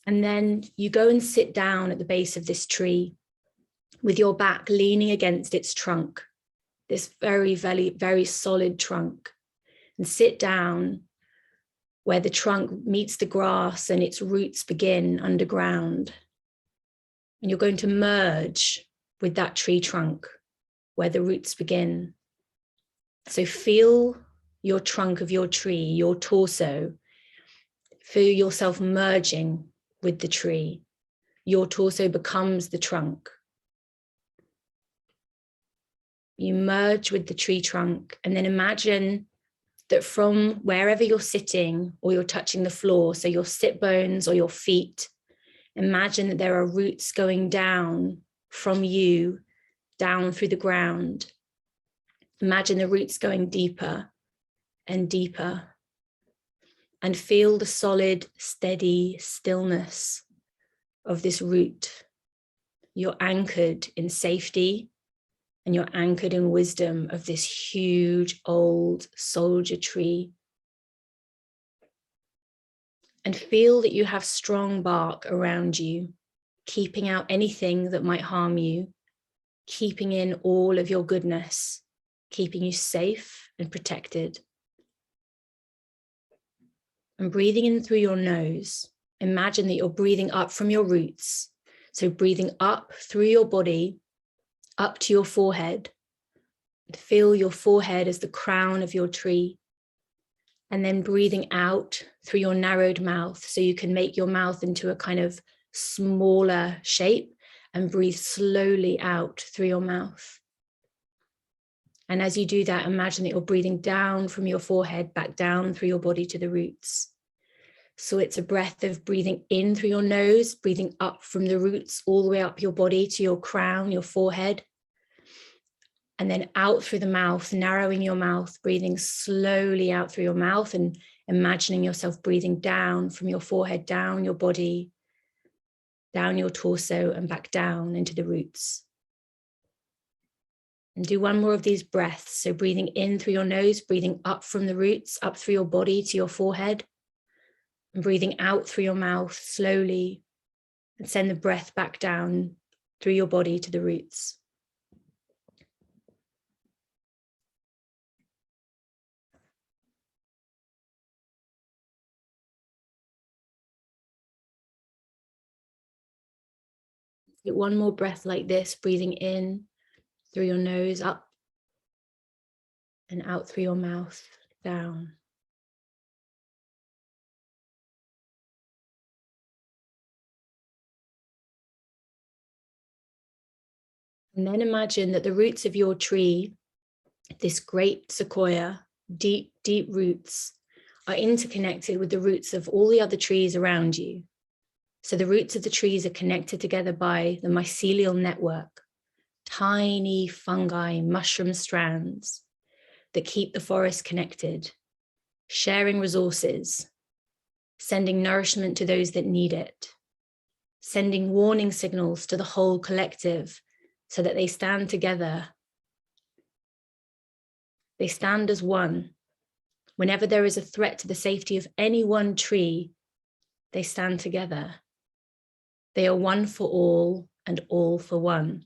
And then you go and sit down at the base of this tree with your back leaning against its trunk, this very, very, very solid trunk, and sit down where the trunk meets the grass and its roots begin underground. And you're going to merge with that tree trunk where the roots begin. So feel your trunk of your tree, your torso. Feel yourself merging with the tree. Your torso becomes the trunk. You merge with the tree trunk, and then imagine that from wherever you're sitting or you're touching the floor, so your sit bones or your feet, imagine that there are roots going down from you, down through the ground. Imagine the roots going deeper and deeper, and feel the solid, steady stillness of this root. You're anchored in safety, and you're anchored in wisdom of this huge old soldier tree. And feel that you have strong bark around you, keeping out anything that might harm you, keeping in all of your goodness, keeping you safe and protected. And breathing in through your nose, imagine that you're breathing up from your roots. So breathing up through your body, up to your forehead. Feel your forehead as the crown of your tree. And then breathing out through your narrowed mouth, so you can make your mouth into a kind of smaller shape and breathe slowly out through your mouth. And as you do that, imagine that you're breathing down from your forehead, back down through your body to the roots. So it's a breath of breathing in through your nose, breathing up from the roots all the way up your body to your crown, your forehead. And then out through the mouth, narrowing your mouth, breathing slowly out through your mouth and imagining yourself breathing down from your forehead, down your body, down your torso and back down into the roots. And do one more of these breaths. So breathing in through your nose, breathing up from the roots, up through your body to your forehead, and breathing out through your mouth slowly, and send the breath back down through your body to the roots. Get one more breath like this, breathing in through your nose, up, and out through your mouth, down. And then imagine that the roots of your tree, this great sequoia, deep, deep roots, are interconnected with the roots of all the other trees around you. So the roots of the trees are connected together by the mycelial network, tiny fungi, mushroom strands that keep the forest connected, sharing resources, sending nourishment to those that need it, sending warning signals to the whole collective so that they stand together. They stand as one, Whenever there is a threat to the safety of any one tree, they stand together. They are one for all and all for one.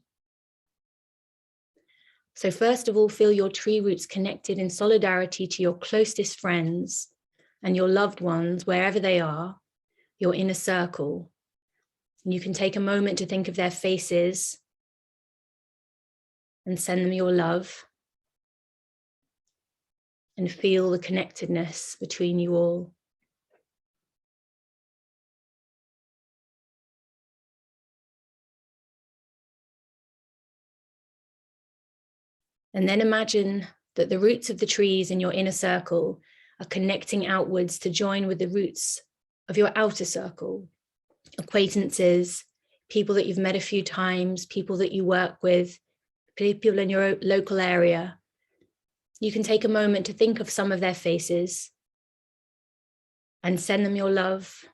So first of all, feel your tree roots connected in solidarity to your closest friends and your loved ones, wherever they are, your inner circle. And you can take a moment to think of their faces and send them your love and feel the connectedness between you all. And then imagine that the roots of the trees in your inner circle are connecting outwards to join with the roots of your outer circle, acquaintances, people that you've met a few times, people that you work with, people in your local area. You can take a moment to think of some of their faces and send them your love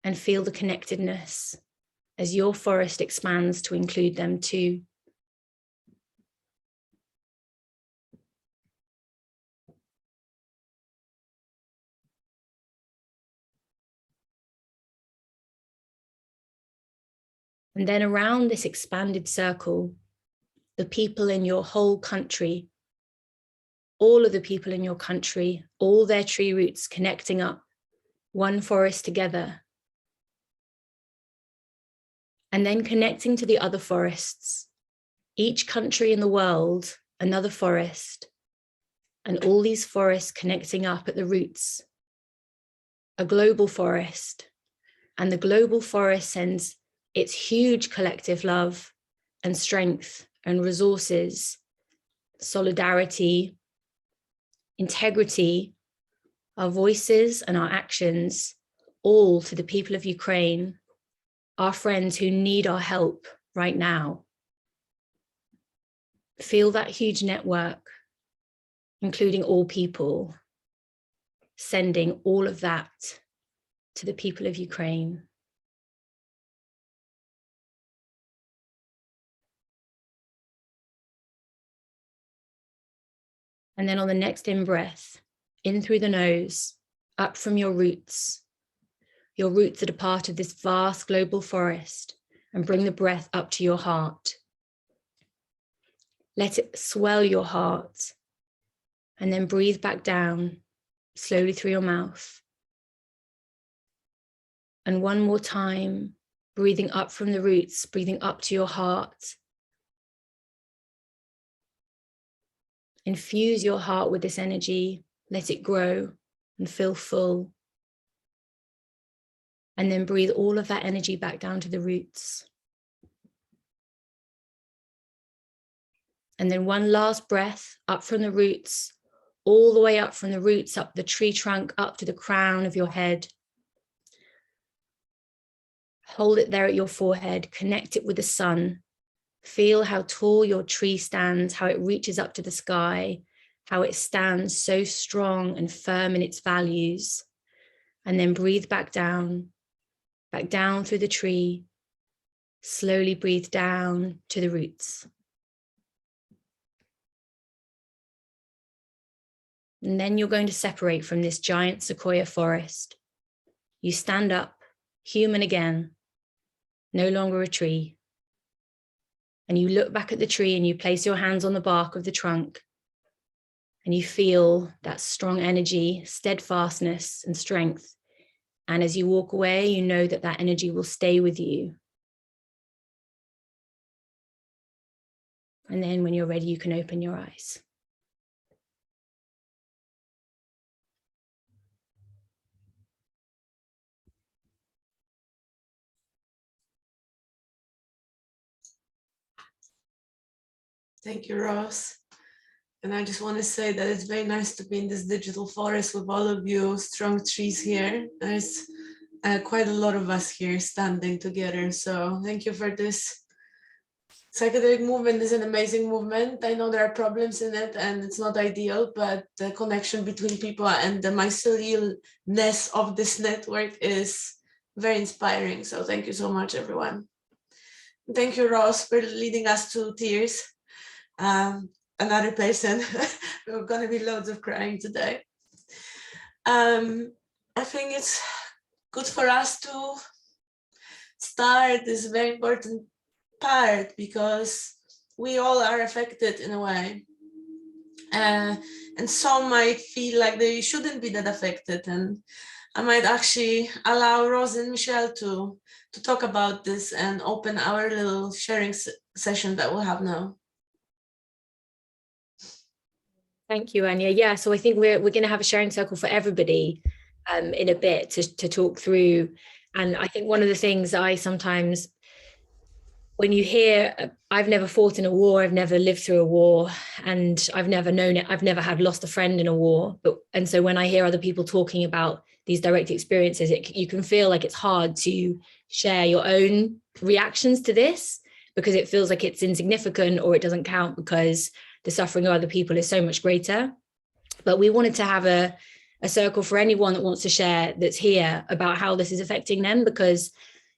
and feel the connectedness as your forest expands to include them too. And then around this expanded circle, the people in your whole country, all of the people in your country, all their tree roots connecting up, one forest together. And then connecting to the other forests, each country in the world, another forest, and all these forests connecting up at the roots, a global forest. And the global forest sends its huge collective love and strength and resources, solidarity, integrity, our voices and our actions, all to the people of Ukraine, our friends who need our help right now. Feel that huge network, including all people, sending all of that to the people of Ukraine. And then on the next in-breath, in through the nose, up from your roots that are part of this vast global forest, and bring the breath up to your heart. Let it swell your heart, and then breathe back down slowly through your mouth. And one more time, breathing up from the roots, breathing up to your heart. Infuse your heart with this energy, let it grow and feel full. And then breathe all of that energy back down to the roots. And then one last breath up from the roots, all the way up from the roots, up the tree trunk, up to the crown of your head. Hold it there at your forehead, connect it with the sun. Feel how tall your tree stands, how it reaches up to the sky, how it stands so strong and firm in its values. And then breathe back down through the tree. Slowly breathe down to the roots. And then you're going to separate from this giant sequoia forest. You stand up, human again, no longer a tree. And you look back at the tree and you place your hands on the bark of the trunk and you feel that strong energy, steadfastness and strength. And as you walk away, you know that that energy will stay with you. And then when you're ready, you can open your eyes.
Thank you, Ross. And I just want to say that it's very nice to be in this digital forest with all of you, strong trees here. There's quite a lot of us here standing together. So thank you for this. Psychedelic movement is an amazing movement. I know there are problems in it and it's not ideal, but the connection between people and the mycelialness of this network is very inspiring. So thank you so much, everyone. Thank you, Ross, for leading us to tears. Another person, we're going to be loads of crying today. I think it's good for us to start this very important part because we all are affected in a way. And some might feel like they shouldn't be that affected. And I might actually allow Rose and Michelle to talk about this and open our little sharing session that we'll have now.
Thank you, Anya. Yeah, so I think we're going to have a sharing circle for everybody in a bit to talk through. And I think one of the things I sometimes, when you hear, I've never fought in a war, I've never lived through a war, and I've never known it, I've never had lost a friend in a war. And so when I hear other people talking about these direct experiences, you can feel like it's hard to share your own reactions to this because it feels like it's insignificant or it doesn't count because the suffering of other people is so much greater. But we wanted to have a circle for anyone that wants to share that's here about how this is affecting them, because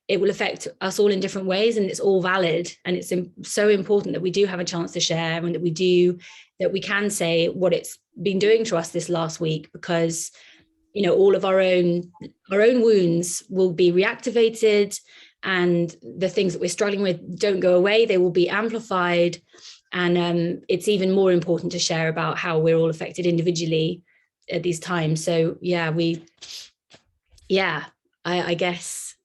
it will affect us all in different ways and it's all valid. And it's so important that we do have a chance to share and that we can say what it's been doing to us this last week, because, you know, all of our own wounds will be reactivated and the things that we're struggling with don't go away, they will be amplified. And it's even more important to share about how we're all affected individually at these times. So I guess,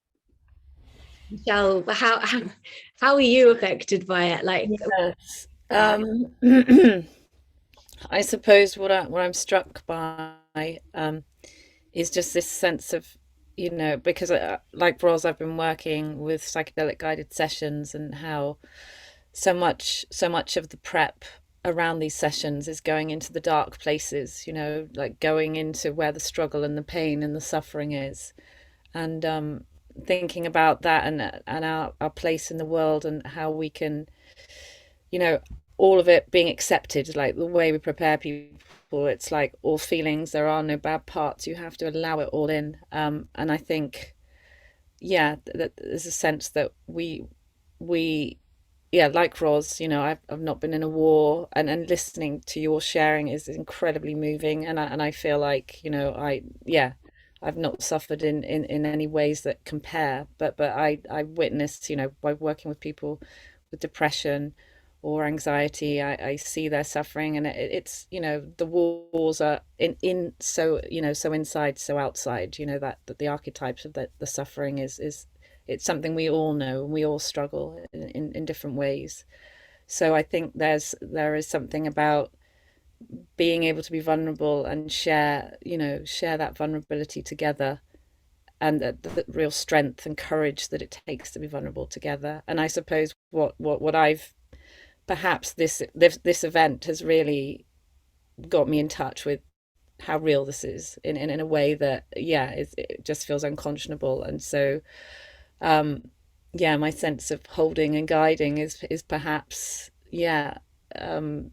Michelle, how are you affected by it? Like,
yes. I suppose what I'm struck by is just this sense of, you know, because like Roz, I've been working with psychedelic guided sessions and how so much of the prep around these sessions is going into the dark places, you know, like going into where the struggle and the pain and the suffering is, and thinking about that and our place in the world and how we can, you know, all of it being accepted, like the way we prepare people, it's like all feelings, there are no bad parts, you have to allow it all in. And I think, yeah, that there's a sense that we like Roz, you know, I've not been in a war, and listening to your sharing is incredibly moving, and I feel like, you know, I've not suffered in any ways that compare, but I witnessed, you know, by working with people with depression or anxiety, I see their suffering, and it's, you know, the wars are in so, you know, so inside, so outside, you know, that the archetypes of the suffering is it's something we all know and we all struggle in different ways. So I think there is something about being able to be vulnerable and share that vulnerability together, and the real strength and courage that it takes to be vulnerable together. And I suppose what I've perhaps this event has really got me in touch with how real this is in a way that it just feels unconscionable. And so my sense of holding and guiding is perhaps I'm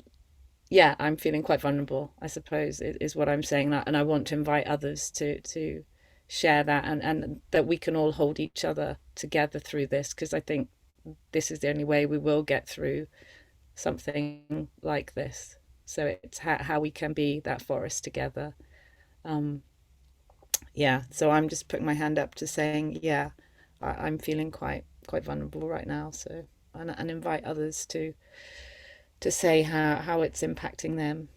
feeling quite vulnerable, I suppose, is what I'm saying, and I want to invite others to share that, and that we can all hold each other together through this, because I think this is the only way we will get through something like this. So it's how we can be that forest together. So I'm just putting my hand up to saying, I'm feeling quite vulnerable right now. So and invite others to say how it's impacting them.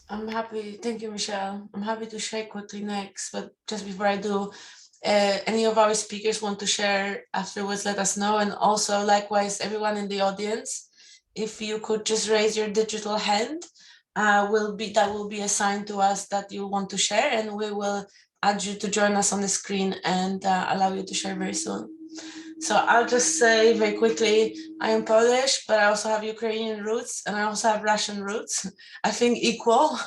I'm happy. Thank you, Michelle. I'm happy to share quickly next, but just before I do, any of our speakers want to share afterwards, let us know. And also, likewise, everyone in the audience, if you could just raise your digital hand, that will be a sign to us that you want to share, and we will add you to join us on the screen and allow you to share very soon. So I'll just say very quickly, I am Polish, but I also have Ukrainian roots, and I also have Russian roots. I think equal,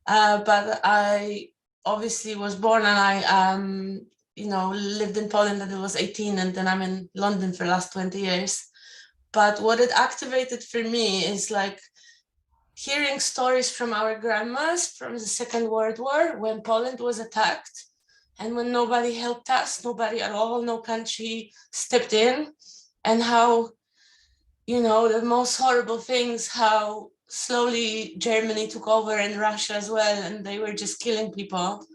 but I obviously was born, and I lived in Poland until I was 18, and then I'm in London for the last 20 years. But what it activated for me is like hearing stories from our grandmas from the Second World War, when Poland was attacked, and when nobody helped us, nobody at all, no country stepped in, and how, the most horrible things, how slowly Germany took over and Russia as well, and they were just killing people.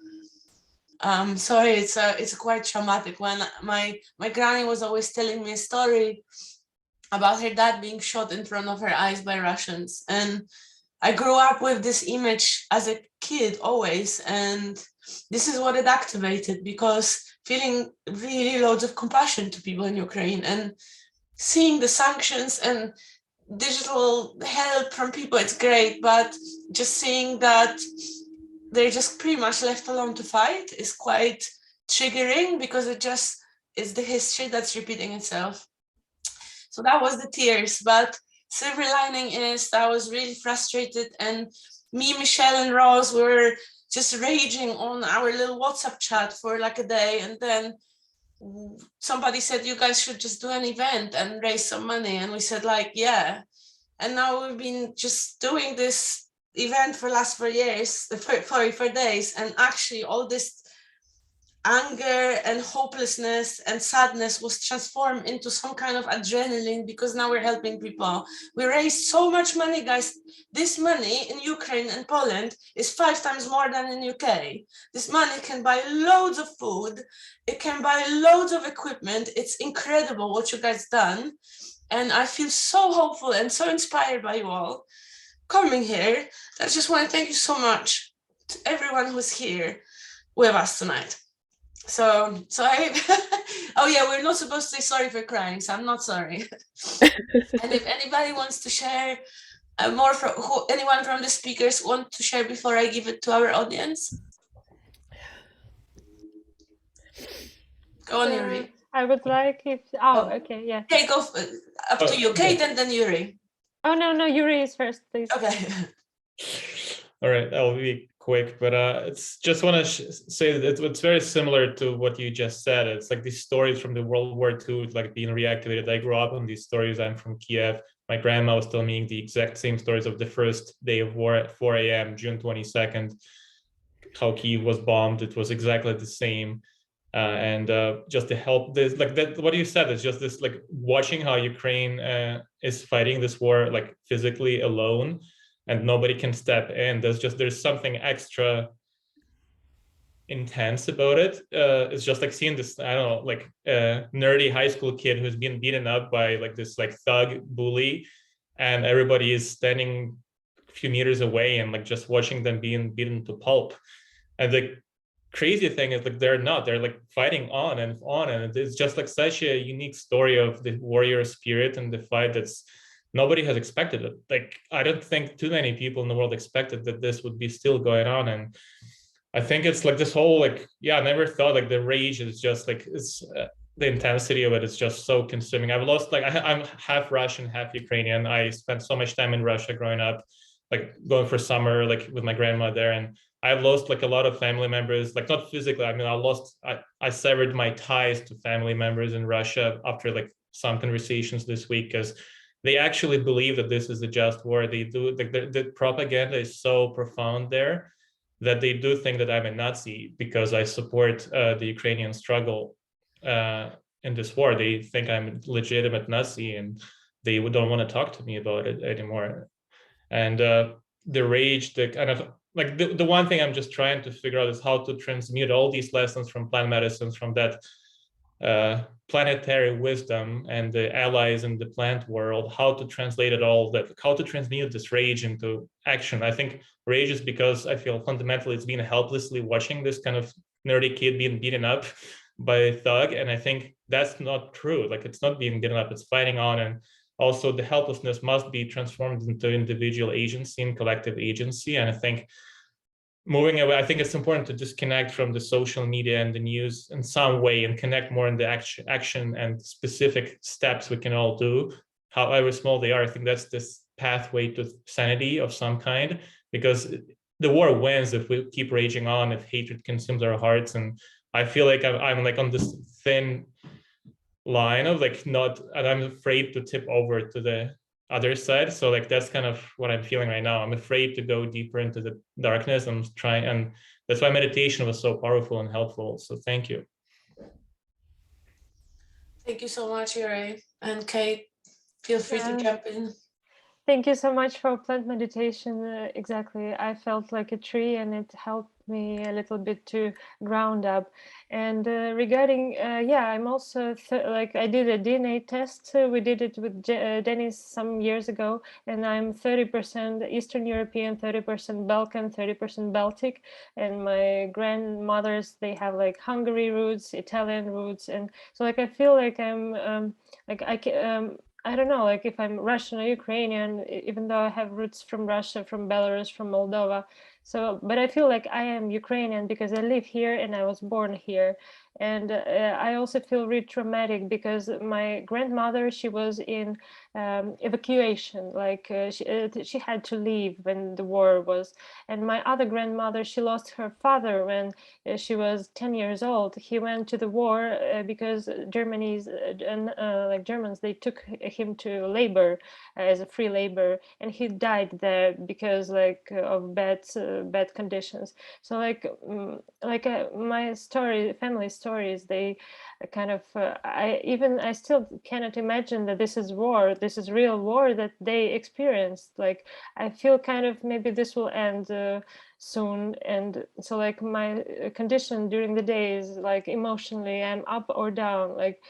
So it's a quite traumatic one. My granny was always telling me a story about her dad being shot in front of her eyes by Russians, and I grew up with this image as a kid always, and this is what it activated, because feeling really loads of compassion to people in Ukraine and seeing the sanctions and digital help from people, it's great, but just seeing that they're just pretty much left alone to fight is quite triggering, because it just is the history that's repeating itself. So that was the tears, but silver lining is that I was really frustrated, and me, Michelle and Rose were just raging on our little WhatsApp chat for like a day, and then somebody said, you guys should just do an event and raise some money, and we said like, yeah. And now we've been just doing this event for last 4 years, for days, and actually all this anger and hopelessness and sadness was transformed into some kind of adrenaline, because now we're helping people. We raised so much money, guys. This money in Ukraine and Poland is 5 times more than in UK. This money can buy loads of food. It can buy loads of equipment. It's incredible what you guys done. And I feel so hopeful and so inspired by you all coming here. I just want to thank you so much to everyone who's here with us tonight. So I, oh yeah, we're not supposed to say sorry for crying, so I'm not sorry. And if anybody wants to share more from anyone from the speakers want to share before I give it to our audience? Go on, Yuri.
I would like if, okay, yeah.
Okay, go, up to you, Kate, and then Yuri.
Oh, no, Yuri is first, please.
Okay.
All right, I'll be quick, but it's just want to say that it's very similar to what you just said. It's like these stories from the World War II, like being reactivated. I grew up on these stories. I'm from Kyiv. My grandma was telling me the exact same stories of the first day of war at 4 a.m., June 22nd, how Kyiv was bombed. It was exactly the same. And just to help this, like that, what you said is just this, like watching how Ukraine is fighting this war, like physically alone, and nobody can step in. There's something extra intense about it. It's just like seeing this, I don't know, like nerdy high school kid who's been beaten up by like this like thug bully, and everybody is standing a few meters away and like just watching them being beaten to pulp. And the crazy thing is like they're like fighting on, and it's just like such a unique story of the warrior spirit and the fight that's nobody has expected it. Like I don't think too many people in the world expected that this would be still going on. And I think it's like this whole like, yeah, I never thought like the rage is just like, it's the intensity of it is just so consuming. I've lost, like I'm half Russian, half Ukrainian. I spent so much time in Russia growing up, like going for summer, like with my grandma there. And I've lost like a lot of family members, like not physically. I mean, I severed my ties to family members in Russia after like some conversations this week, because they actually believe that this is a just war. They do, like the propaganda is so profound there that they do think that I'm a Nazi because I support the Ukrainian struggle in this war. They think I'm a legitimate Nazi, and they don't want to talk to me about it anymore. And the rage, the kind of like the one thing I'm just trying to figure out is how to transmute all these lessons from plant medicines, from that planetary wisdom and the allies in the plant world, how to translate it all, that how to transmute this rage into action. I think rage is because I feel fundamentally it's being helplessly watching this kind of nerdy kid being beaten up by a thug. And I think that's not true. Like it's not being beaten up, it's fighting on. And also the helplessness must be transformed into individual agency and collective agency. And I think moving away, I think it's important to disconnect from the social media and the news in some way and connect more in the action and specific steps we can all do, however small they are. I think that's this pathway to sanity of some kind, because the war wins if we keep raging on, if hatred consumes our hearts. And I feel like I'm like on this thin line of like not, and I'm afraid to tip over to the other side. So like that's kind of what I'm feeling right now. I'm afraid to go deeper into the darkness. I'm trying, and that's why meditation was so powerful and helpful. So thank you.
Thank you so much, Yuri. And Kate, feel free to jump in.
Thank you so much for plant meditation. Exactly. I felt like a tree and it helped me a little bit to ground up. And regarding, yeah, I'm also like I did a DNA test. We did it with Dennis some years ago, and I'm 30% Eastern European, 30% Balkan, 30% Baltic. And my grandmothers, they have like Hungary roots, Italian roots. And so like I feel like I'm like I don't know, like if I'm Russian or Ukrainian, even though I have roots from Russia, from Belarus, from Moldova. So, but I feel like I am Ukrainian because I live here and I was born here. And I also feel really traumatic because my grandmother, she was in evacuation, like she had to leave when the war was. And my other grandmother, she lost her father when she was 10 years old. He went to the war because Germany's like Germans, they took him to labor as a free labor, and he died there because like of bad conditions. So like my family stories, they kind of I still cannot imagine that this is war, this is real war that they experienced. Like I feel kind of maybe this will end soon. And so like my condition during the day is like emotionally I'm up or down, like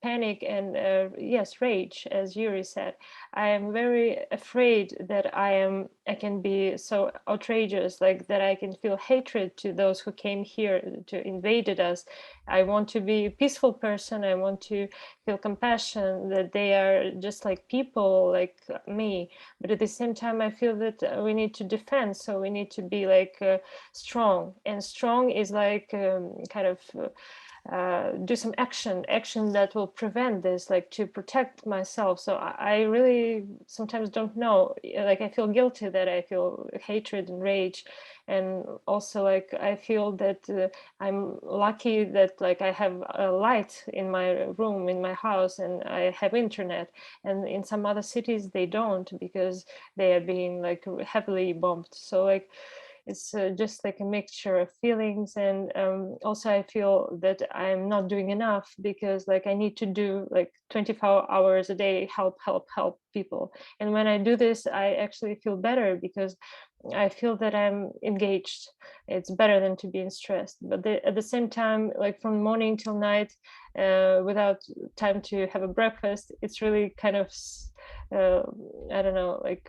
panic and yes, rage, as Yuri said. I am very afraid that I can be so outrageous, like that I can feel hatred to those who came here to invaded us. I want to be a peaceful person. I want to feel compassion, that they are just like people like me. But at the same time, I feel that we need to defend. So we need to be like strong, and strong is like kind of do some action that will prevent this, like to protect myself. So I really sometimes don't know, like I feel guilty that I feel hatred and rage. And also like I feel that I'm lucky that like I have a light in my room, in my house, and I have internet. And in some other cities they don't, because they are being like heavily bombed. So like it's just like a mixture of feelings. And also I feel that I'm not doing enough, because like I need to do like 24 hours a day, help people. And when I do this, I actually feel better, because I feel that I'm engaged. It's better than to be stressed. But at the same time, like from morning till night, without time to have a breakfast, it's really kind of I don't know, like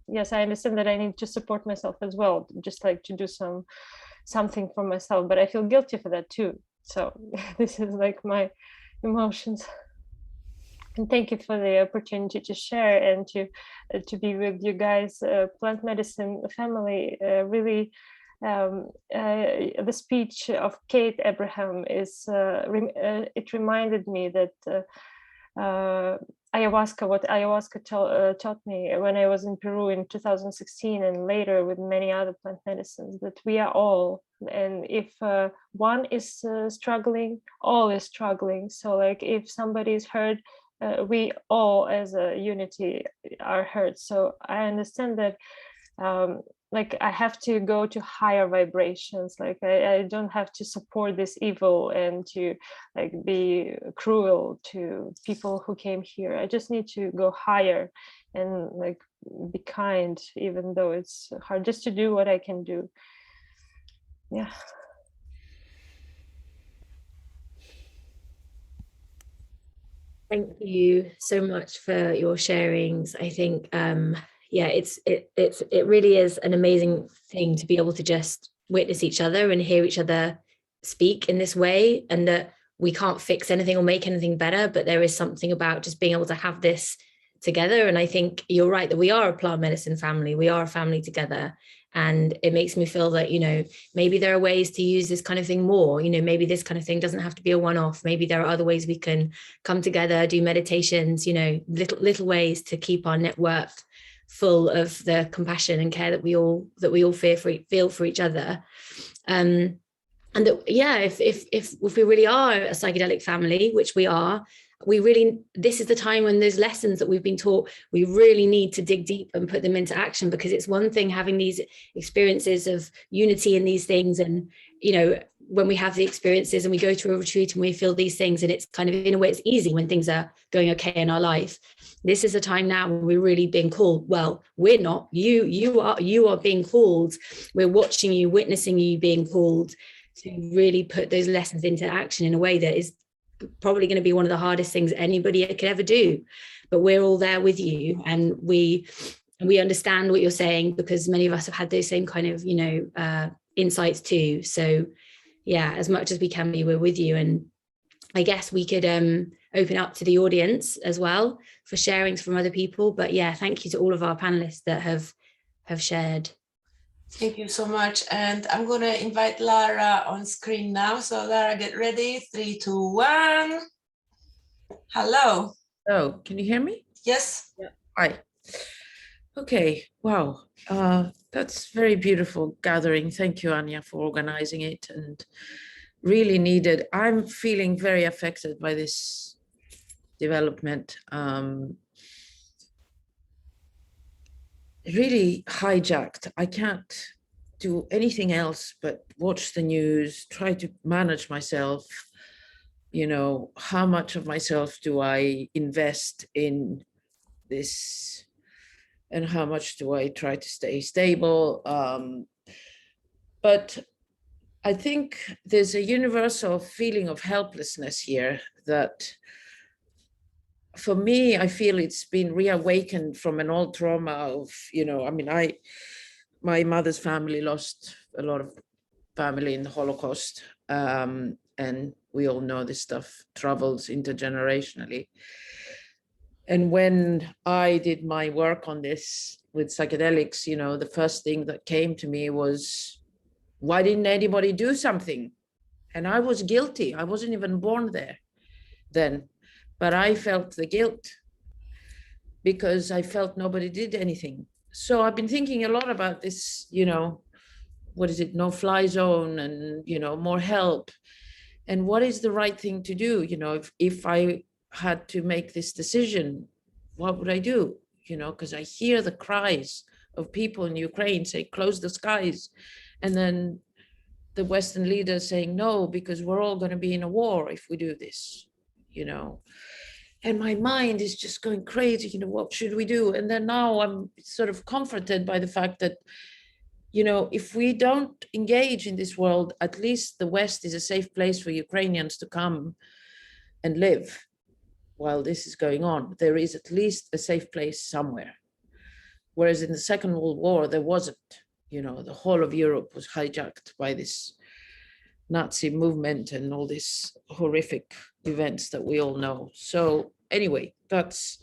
yes, I understand that I need to support myself as well, just like to do something for myself, but I feel guilty for that too. So this is like my emotions. And thank you for the opportunity to share and to be with you guys. Plant medicine family, really the speech of Kate Abraham is it reminded me that what ayahuasca taught me when I was in Peru in 2016, and later with many other plant medicines, that we are all, and if one is struggling, all is struggling. So like if somebody is hurt, we all as a unity are hurt. So I understand that like I have to go to higher vibrations. Like I don't have to support this evil and to like be cruel to people who came here. I just need to go higher and like be kind, even though it's hard, just to do what I can do. Yeah.
Thank you so much for your sharings. I think yeah, it really is an amazing thing to be able to just witness each other and hear each other speak in this way, and that we can't fix anything or make anything better, but there is something about just being able to have this together. And I think you're right that we are a plant medicine family. We are a family together. And it makes me feel that, you know, maybe there are ways to use this kind of thing more. You know, maybe this kind of thing doesn't have to be a one-off. Maybe there are other ways we can come together, do meditations, you know, little ways to keep our network full of the compassion and care that we all feel for each other. And that, yeah, if we really are a psychedelic family, which we are, this is the time when those lessons that we've been taught, we really need to dig deep and put them into action, because it's one thing having these experiences of unity in these things. And, you know, when we have the experiences and we go to a retreat and we feel these things, and it's kind of, in a way, it's easy when things are going okay in our life. This is a time now when we're really being called. Well, we're not, you are being called. We're watching you, witnessing you being called to really put those lessons into action in a way that is probably going to be one of the hardest things anybody could ever do. But we're all there with you, and we understand what you're saying, because many of us have had those same kind of, you know, insights too. So yeah, as much as we can be, we're with you. And I guess we could open up to the audience as well for sharings from other people. But yeah, thank you to all of our panelists that have shared.
Thank you so much. And I'm going to invite Lara on screen now. So Lara, get ready. 3, 2, 1. Hello.
Oh, can you hear me?
Yes.
Yeah. Hi. Okay. Wow. That's very beautiful gathering. Thank you, Anya, for organizing it, and really needed. I'm feeling very affected by this development. Really hijacked. I can't do anything else but watch the news, try to manage myself. You know, how much of myself do I invest in this, and how much do I try to stay stable? But I think there's a universal feeling of helplessness here that, for me, I feel it's been reawakened from an old trauma of, you know, I mean, my mother's family lost a lot of family in the Holocaust. And we all know this stuff travels intergenerationally. And when I did my work on this with psychedelics, you know, the first thing that came to me was, why didn't anybody do something? And I was guilty. I wasn't even born there then. But I felt the guilt because I felt nobody did anything. So I've been thinking a lot about this, you know, what is it, no-fly zone, and, you know, more help. And what is the right thing to do? You know, if I had to make this decision, what would I do? You know, because I hear the cries of people in Ukraine say, close the skies. And then the Western leaders saying, no, because we're all going to be in a war if we do this, you know. And my mind is just going crazy, you know, what should we do? And then now I'm sort of comforted by the fact that, you know, if we don't engage in this world, at least the West is a safe place for Ukrainians to come and live while this is going on. There is at least a safe place somewhere. Whereas in the Second World War, there wasn't, you know, the whole of Europe was hijacked by this Nazi movement and all these horrific events that we all know. So anyway, that's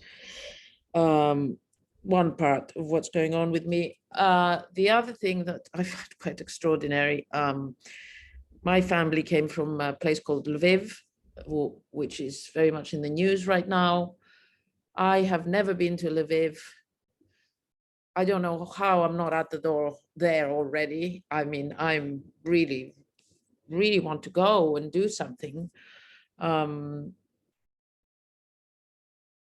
one part of what's going on with me. The other thing that I find quite extraordinary, my family came from a place called Lviv, which is very much in the news right now. I have never been to Lviv. I don't know how I'm not at the door there already. I mean, I'm really want to go and do something.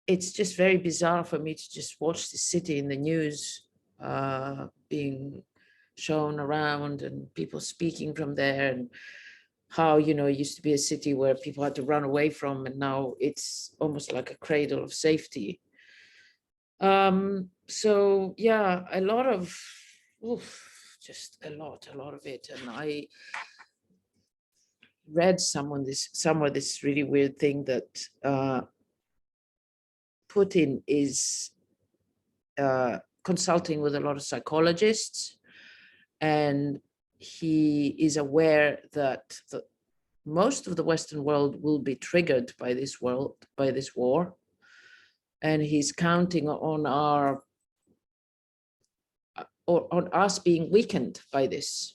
It's just very bizarre for me to just watch the city in the news being shown around and people speaking from there, and how, you know, it used to be a city where people had to run away from, and now it's almost like a cradle of safety. So yeah, a lot of, just a lot of it. And I read somewhere this really weird thing that Putin is consulting with a lot of psychologists, and he is aware that most of the Western world will be triggered by this war, and he's counting on on us being weakened by this.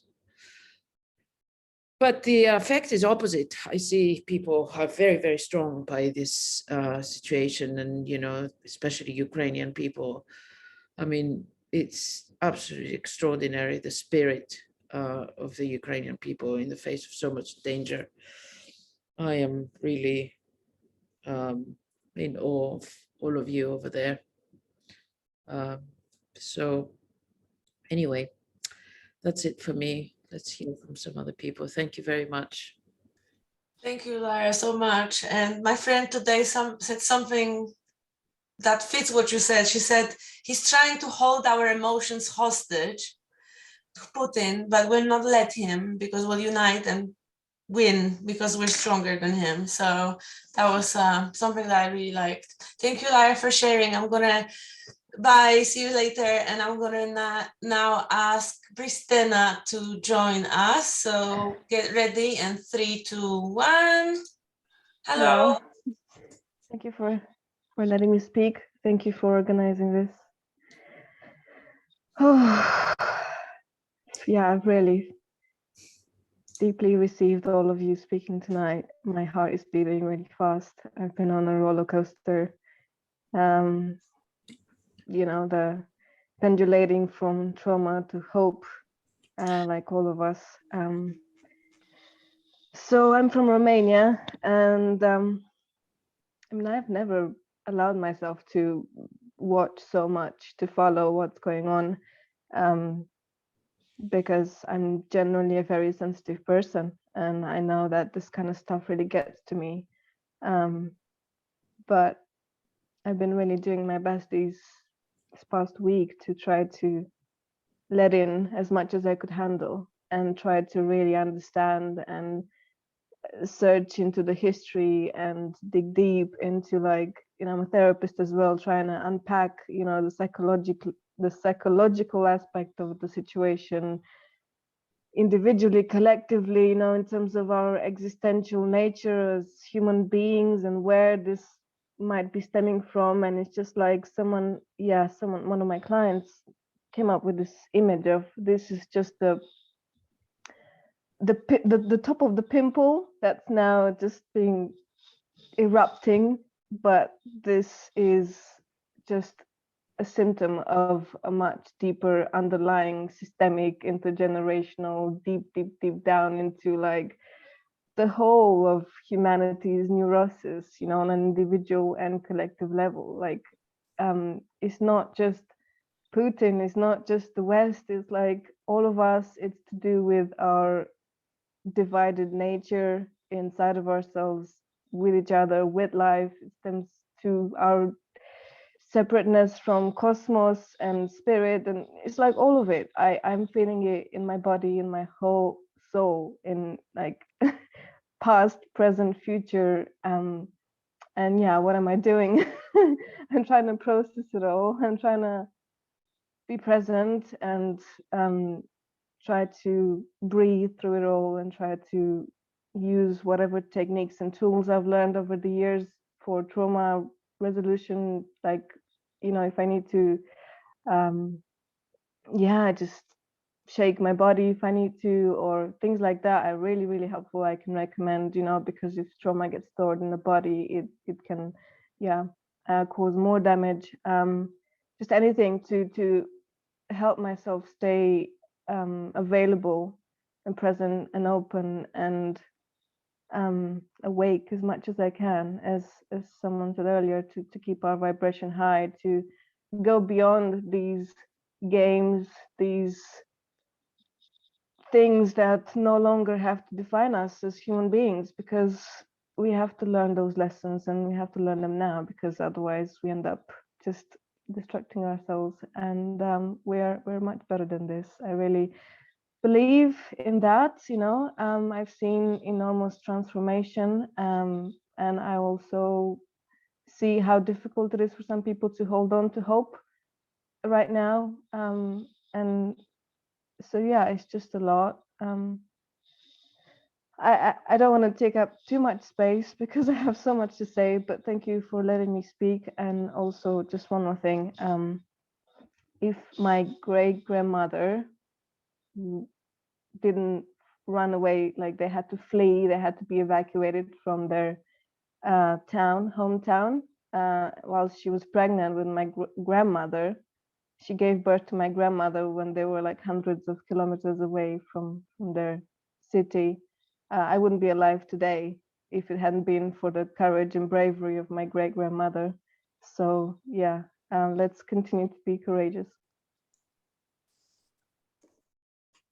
But the effect is opposite. I see people are very, very strong by this situation, and, you know, especially Ukrainian people. I mean, it's absolutely extraordinary, the spirit of the Ukrainian people in the face of so much danger. I am really in awe of all of you over there. So anyway, that's it for me. Let's hear from some other people. Thank you very much.
Thank you, Lara, so much. And my friend today said something that fits what you said. She said, he's trying to hold our emotions hostage to Putin, but we'll not let him because we'll unite and win because we're stronger than him. So that was something that I really liked. Thank you, Lara, for sharing. I'm gonna bye, see you later. And I'm gonna now ask Pristina to join us. So get ready, and 3, 2, 1. Hello.
Thank you for letting me speak. Thank you for organizing this. Oh, yeah, I've really deeply received all of you speaking tonight. My heart is beating really fast. I've been on a roller coaster. You know, the pendulating from trauma to hope, like all of us. So I'm from Romania, and I mean, I've never allowed myself to watch so much, to follow what's going on, because I'm generally a very sensitive person, and I know that this kind of stuff really gets to me. But I've been really doing my best this past week to try to let in as much as I could handle and try to really understand and search into the history and dig deep into, like, you know, I'm a therapist as well, trying to unpack, you know, the psychological aspect of the situation individually, collectively, you know, in terms of our existential nature as human beings and where this might be stemming from. And it's just like one of my clients came up with this image of, this is just the top of the pimple that's now just being erupting, but this is just a symptom of a much deeper underlying systemic intergenerational deep down into, like, the whole of humanity's neurosis, you know, on an individual and collective level. Like, it's not just Putin, it's not just the West, it's like all of us. It's to do with our divided nature inside of ourselves, with each other, with life. It stems to our separateness from cosmos and spirit, and it's like all of it. I'm feeling it in my body, in my whole soul, in, like, past, present, future. And yeah, what am I doing? I'm trying to process it all. I'm trying to be present and try to breathe through it all, and try to use whatever techniques and tools I've learned over the years for trauma resolution. Like, you know, if I need to just shake my body if I need to, or things like that, are really, really helpful. I can recommend, you know, because if trauma gets stored in the body, it can cause more damage. Just anything to help myself stay available and present and open and awake as much as I can, as someone said earlier, to keep our vibration high, to go beyond these games, these things that no longer have to define us as human beings, because we have to learn those lessons, and we have to learn them now, because otherwise we end up just destructing ourselves. And we're much better than this. I really believe in that, you know. I've seen enormous transformation, and I also see how difficult it is for some people to hold on to hope right now. And so yeah, it's just a lot. I don't want to take up too much space because I have so much to say, but thank you for letting me speak. And also, just one more thing. If my great grandmother didn't run away, like they had to flee, they had to be evacuated from their hometown, while she was pregnant with my grandmother. She gave birth to my grandmother when they were like hundreds of kilometers away from their city. I wouldn't be alive today if it hadn't been for the courage and bravery of my great-grandmother. So yeah, let's continue to be courageous.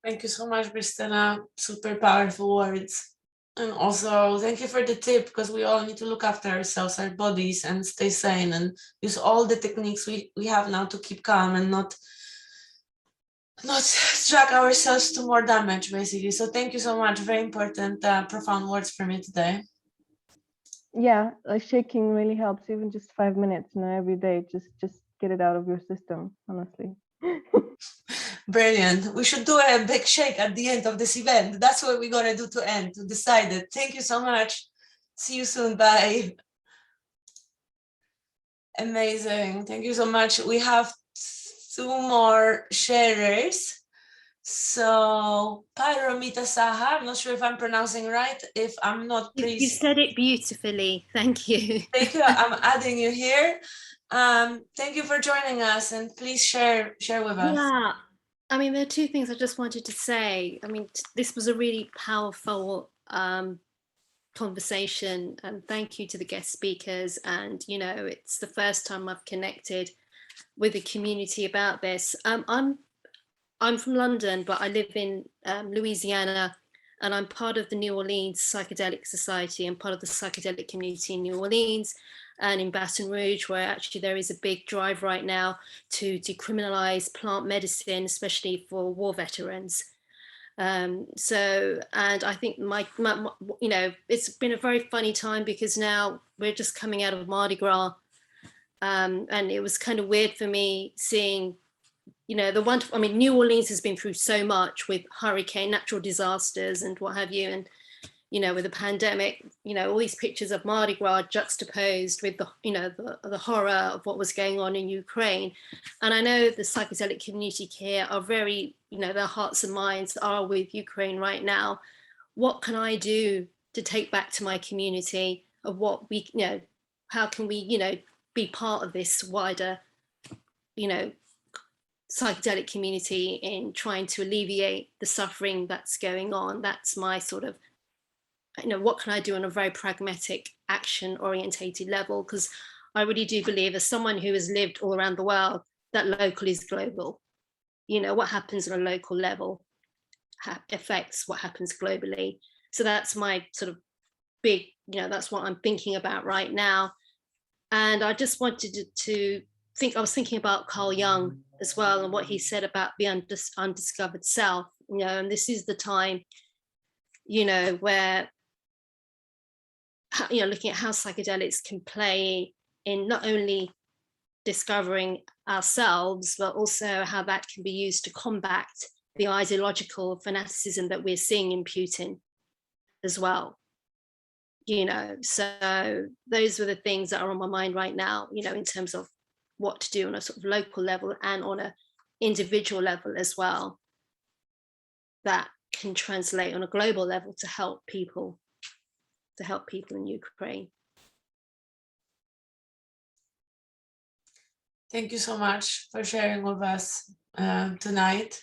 Thank you so much, Christina. Super powerful words. And also thank you for the tip, because we all need to look after ourselves, our bodies, and stay sane and use all the techniques we have now to keep calm and not drag ourselves to more damage, basically. So thank you so much. Very important, profound words for me today.
Yeah, like shaking really helps, even just 5 minutes, every day. Just get it out of your system, honestly.
Brilliant. We should do a big shake at the end of this event. That's what we're gonna do to end, to decide it. Thank you so much. See you soon. Bye. Amazing. Thank you so much. We have 2 more sharers. So Paromita Saha, I'm not sure if I'm pronouncing right. If I'm not, please.
You said it beautifully. Thank you.
Thank you. I'm adding you here. Thank you for joining us, and please share with us.
Yeah, I mean, there are 2 things I just wanted to say. I mean, this was a really powerful conversation, and thank you to the guest speakers. And it's the first time I've connected with the community about this. I'm from London, but I live in Louisiana, and I'm part of the New Orleans Psychedelic Society and part of the Psychedelic Community in New Orleans and in Baton Rouge, where actually there is a big drive right now to decriminalize plant medicine, especially for war veterans. And I think it's been a very funny time, because now we're just coming out of Mardi Gras, and it was kind of weird for me seeing New Orleans has been through so much with hurricane, natural disasters and what have you. And, with the pandemic, all these pictures of Mardi Gras juxtaposed with the horror of what was going on in Ukraine. And I know the psychedelic community here are very, their hearts and minds are with Ukraine right now. What can I do to take back to my community of what we, how can we, be part of this wider, psychedelic community in trying to alleviate the suffering that's going on? That's my sort of, what can I do on a very pragmatic, action orientated level? Because I really do believe, as someone who has lived all around the world, that local is global. What happens on a local level affects what happens globally. So that's my sort of big, that's what I'm thinking about right now. And I just wanted to I was thinking about Carl Jung as well, and what he said about the undiscovered self, and this is the time, where, looking at how psychedelics can play in not only discovering ourselves, but also how that can be used to combat the ideological fanaticism that we're seeing in Putin as well. So those were the things that are on my mind right now, in terms of what to do on a sort of local level and on an individual level as well, that can translate on a global level to help people in Ukraine.
Thank you so much for sharing with us tonight.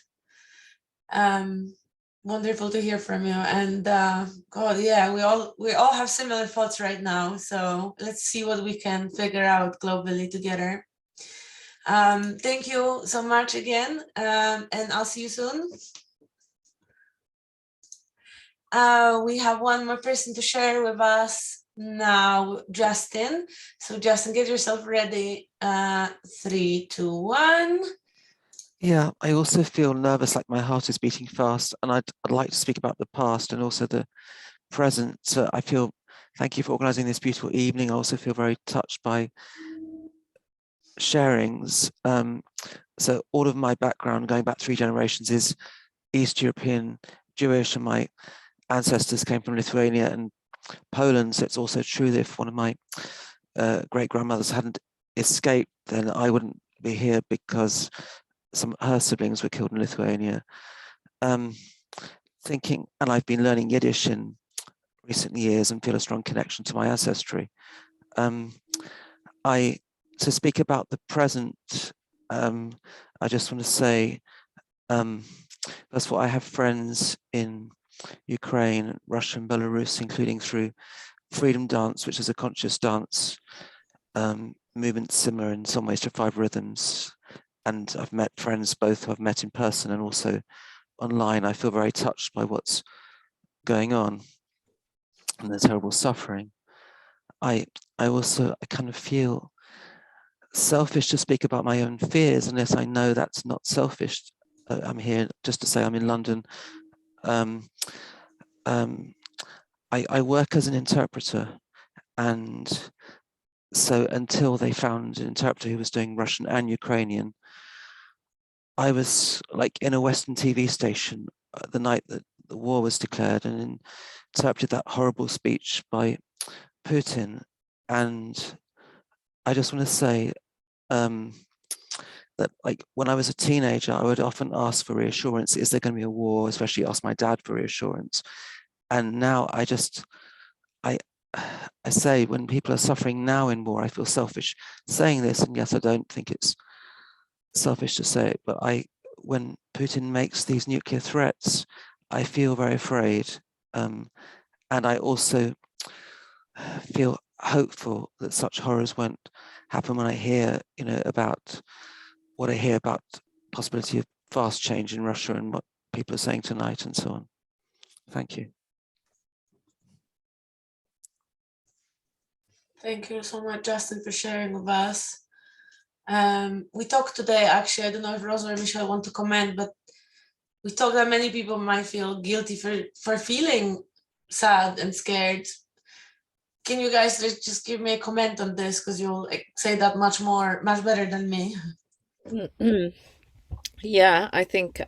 Wonderful to hear from you. And God, yeah, we all have similar thoughts right now. So let's see what we can figure out globally together. Thank you so much again, and I'll see you soon. We have one more person to share with us now, Justin. So Justin, get yourself ready. 3, 2, 1.
Yeah, I also feel nervous, like my heart is beating fast, and I'd like to speak about the past and also the present. So I feel, thank you for organizing this beautiful evening. I also feel very touched by sharings. So all of my background, going back 3 generations, is East European Jewish, and my ancestors came from Lithuania and Poland. So it's also true that if one of my great grandmothers hadn't escaped, then I wouldn't be here, because some of her siblings were killed in Lithuania. Thinking, and I've been learning Yiddish in recent years and feel a strong connection to my ancestry. To speak about the present, I just want to say, first of all, I have friends in Ukraine, Russia and Belarus, including through freedom dance, which is a conscious dance, movement similar in some ways to 5 rhythms. And I've met friends both who I've met in person and also online. I feel very touched by what's going on and the terrible suffering. I kind of feel selfish to speak about my own fears unless I know that's not selfish. I'm here just to say I'm in London. I work as an interpreter, and so until they found an interpreter who was doing Russian and Ukrainian, I was like in a Western TV station the night that the war was declared and interpreted that horrible speech by Putin. And I just want to say that like when I was a teenager, I would often ask for reassurance. Is there going to be a war? Especially ask my dad for reassurance. And now I say when people are suffering now in war, I feel selfish saying this. And yes, I don't think it's selfish to say it, but when Putin makes these nuclear threats, I feel very afraid. And I also feel hopeful that such horrors won't happen when I hear, about what I hear about possibility of fast change in Russia and what people are saying tonight and so on. Thank you.
Thank you so much, Justin, for sharing with us. We talked today, actually, I don't know if Rosa or Michelle want to comment, but we talked that many people might feel guilty for feeling sad and scared. Can you guys just give me a comment on this, because you'll say that much better than me?
Yeah, I think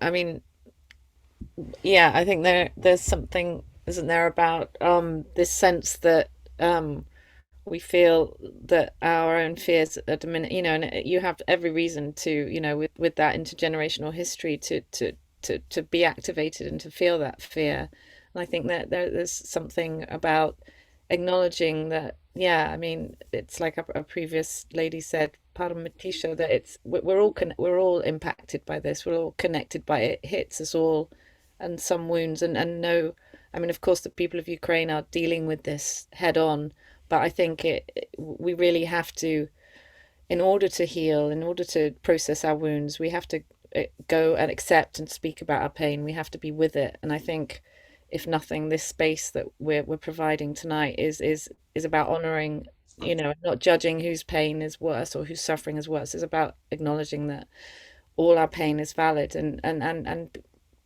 there's something, isn't there, about this sense that we feel that our own fears are diminished, and you have every reason to, with that intergenerational history to be activated and to feel that fear. And I think that there's something about acknowledging that, it's like a previous lady said, Paramatisha, that we're all impacted by this. We're all connected by it. It hits us all, and some wounds, and no, of course, the people of Ukraine are dealing with this head on, but I think we really have to, in order to heal, in order to process our wounds, we have to go and accept and speak about our pain. We have to be with it. And I think, if nothing, this space that we're providing tonight is about honoring, not judging whose pain is worse or whose suffering is worse. It's about acknowledging that all our pain is valid and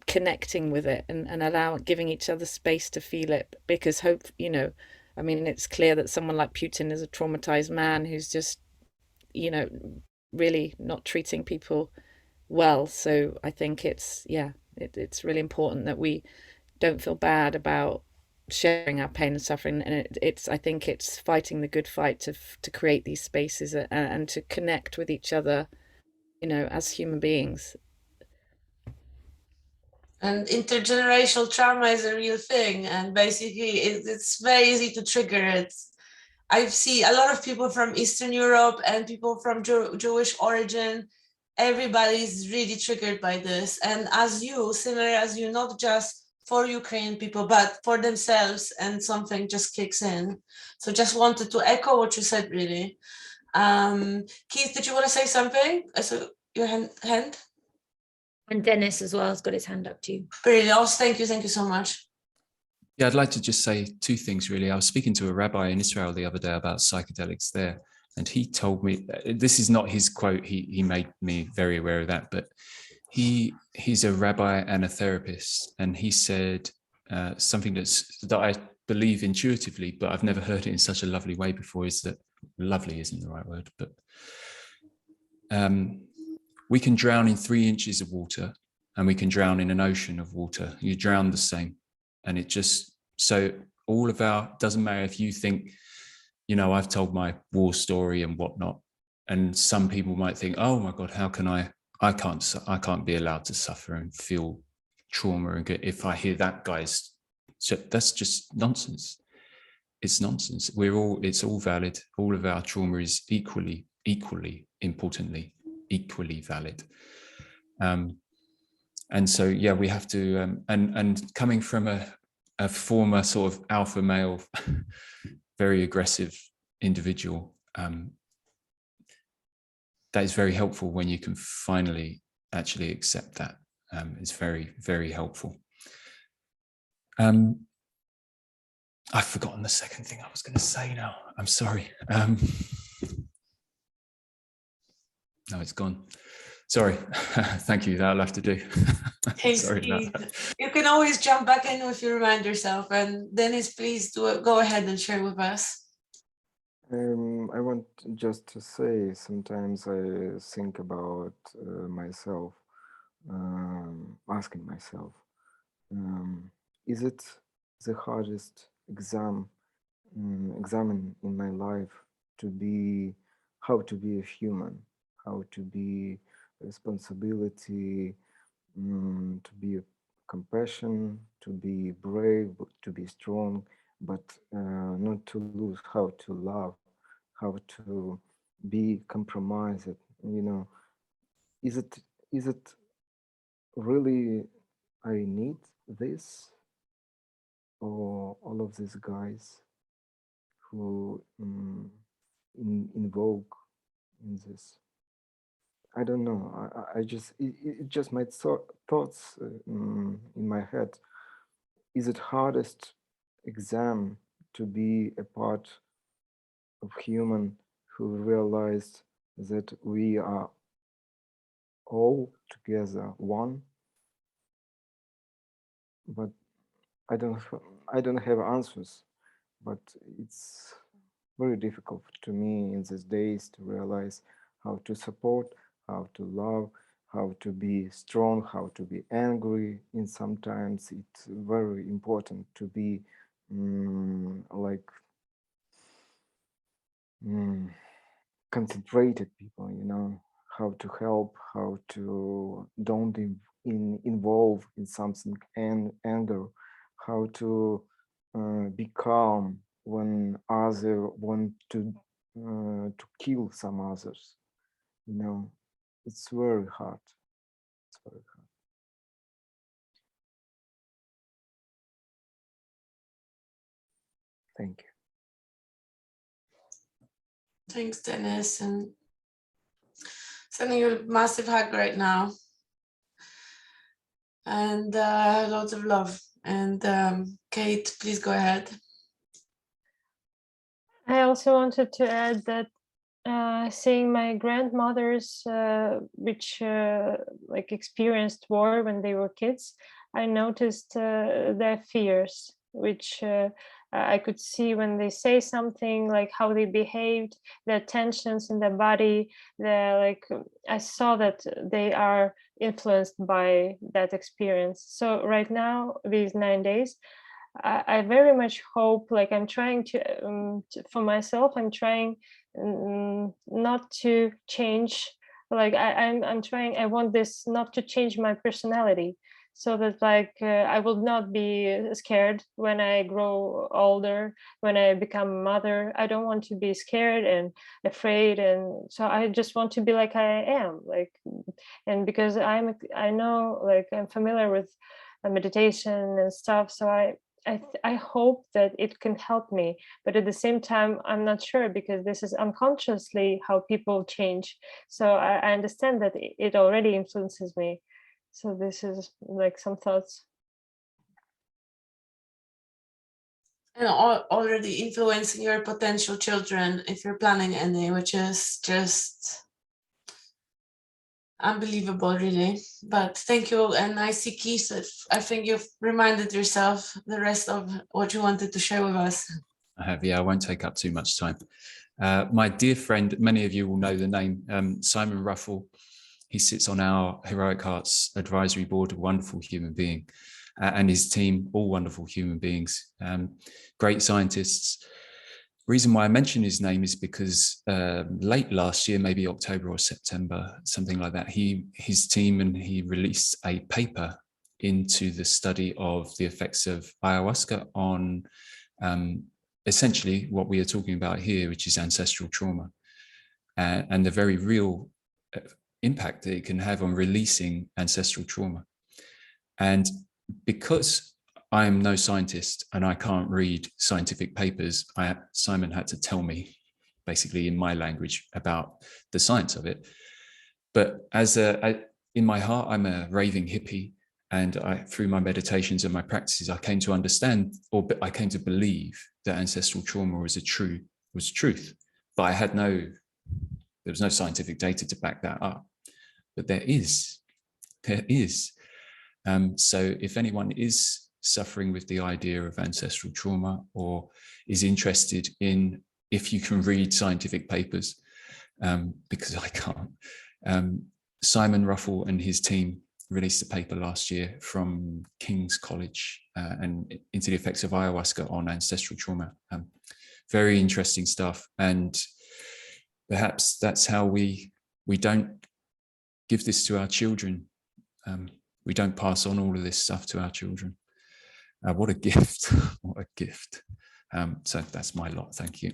connecting with it and giving each other space to feel it, because hope, it's clear that someone like Putin is a traumatized man who's just, really not treating people well. So I think it's really important that we don't feel bad about sharing our pain and suffering, and I think it's fighting the good fight to create these spaces and to connect with each other, as human beings.
And intergenerational trauma is a real thing, and basically it's very easy to trigger it. I see a lot of people from Eastern Europe and people from Jewish origin. Everybody's really triggered by this, and similar as you, not just for Ukrainian people, but for themselves, and something just kicks in. So just wanted to echo what you said, really. Keith, did you want to say something? I saw your hand.
And Dennis as well has got his hand up too.
Brilliant. Thank you so much.
Yeah, I'd like to just say 2 things, really. I was speaking to a rabbi in Israel the other day about psychedelics there, and he told me, this is not his quote, he made me very aware of that, but he's a rabbi and a therapist, and he said something that I believe intuitively, but I've never heard it in such a lovely way before, is that, lovely isn't the right word, but we can drown in 3 inches of water, and we can drown in an ocean of water. You drown the same. And it just, so all of doesn't matter if you think, I've told my war story and whatnot, and some people might think, oh my God, how can I can't be allowed to suffer and feel trauma, and if I hear that guy's, so that's just nonsense. It's nonsense. It's all valid. All of our trauma is equally importantly, equally valid. And so, yeah, we have to, and coming from a former sort of alpha male very aggressive individual, that is very helpful when you can finally actually accept that. It's very, very helpful. I've forgotten the second thing I was going to say now. I'm sorry. No, it's gone. Sorry. Thank you. That'll have to do.
Thanks,
Sorry
Keith.
about that.
You can always jump back in if you remind yourself. And Dennis, please go ahead and share with us.
I want just to say, sometimes I think about myself, asking myself, is it the hardest exam in my life to be, how to be a human, how to be responsibility, to be compassion, to be brave, to be strong, but not to lose how to love, how to be compromised. You know, is it really I need this, or all of these guys who invoke in this? I don't know. I just it just my thoughts in my head. Is it hardest exam to be a part of human who realized that we are all together one? But I don't have answers. But it's very difficult to me in these days to realize how to support, how to love, how to be strong, how to be angry. And sometimes it's very important to be concentrated people, you know, how to help, how to don't involve in something and anger, how to be calm when others want to kill some others. You know, it's very hard. It's very hard. Thank you.
Thanks, Dennis, and sending you a massive hug right now, and lots of love. And Kate, please go ahead.
I also wanted to add that seeing my grandmothers, which like experienced war when they were kids, I noticed their fears, which I could see when they say something, like how they behaved, their tensions in their body. I saw that they are influenced by that experience. So right now, these 9 days, I very much hope, like I'm trying to, for myself, I'm trying not to change, like I'm trying, I want this not to change my personality, so that I will not be scared when I grow older, when I become a mother. I don't want to be scared and afraid, and so I just want to be like I am, and because I know, like I'm familiar with meditation and stuff, so I hope that it can help me, but at the same time, I'm not sure, because this is unconsciously how people change. So I understand that it already influences me. So this is like some thoughts.
And already influencing your potential children, if you're planning any, which is just unbelievable, really. But thank you. And I see, Keith, I think you've reminded yourself the rest of what you wanted to share with us.
I have, yeah, I won't take up too much time. My dear friend, many of you will know the name, Simon Ruffle. He sits on our Heroic Hearts Advisory Board, a wonderful human being, and his team, all wonderful human beings, great scientists. Reason why I mention his name is because late last year, maybe October or September, something like that, his team and he released a paper into the study of the effects of ayahuasca on essentially what we are talking about here, which is ancestral trauma, and the very real impact that it can have on releasing ancestral trauma. And because I am no scientist and I can't read scientific papers. Simon had to tell me, basically in my language, about the science of it. But in my heart, I'm a raving hippie, and through my meditations and my practices, I came to understand, or I came to believe, that ancestral trauma was truth. But there was no scientific data to back that up. But there is. So if anyone is suffering with the idea of ancestral trauma, or is interested in if you can read scientific papers, because I can't. Simon Ruffle and his team released a paper last year from King's College and into the effects of ayahuasca on ancestral trauma. Very interesting stuff. And perhaps that's how we don't give this to our children. We don't pass on all of this stuff to our children. What a gift, what a gift. So that's my lot, thank you.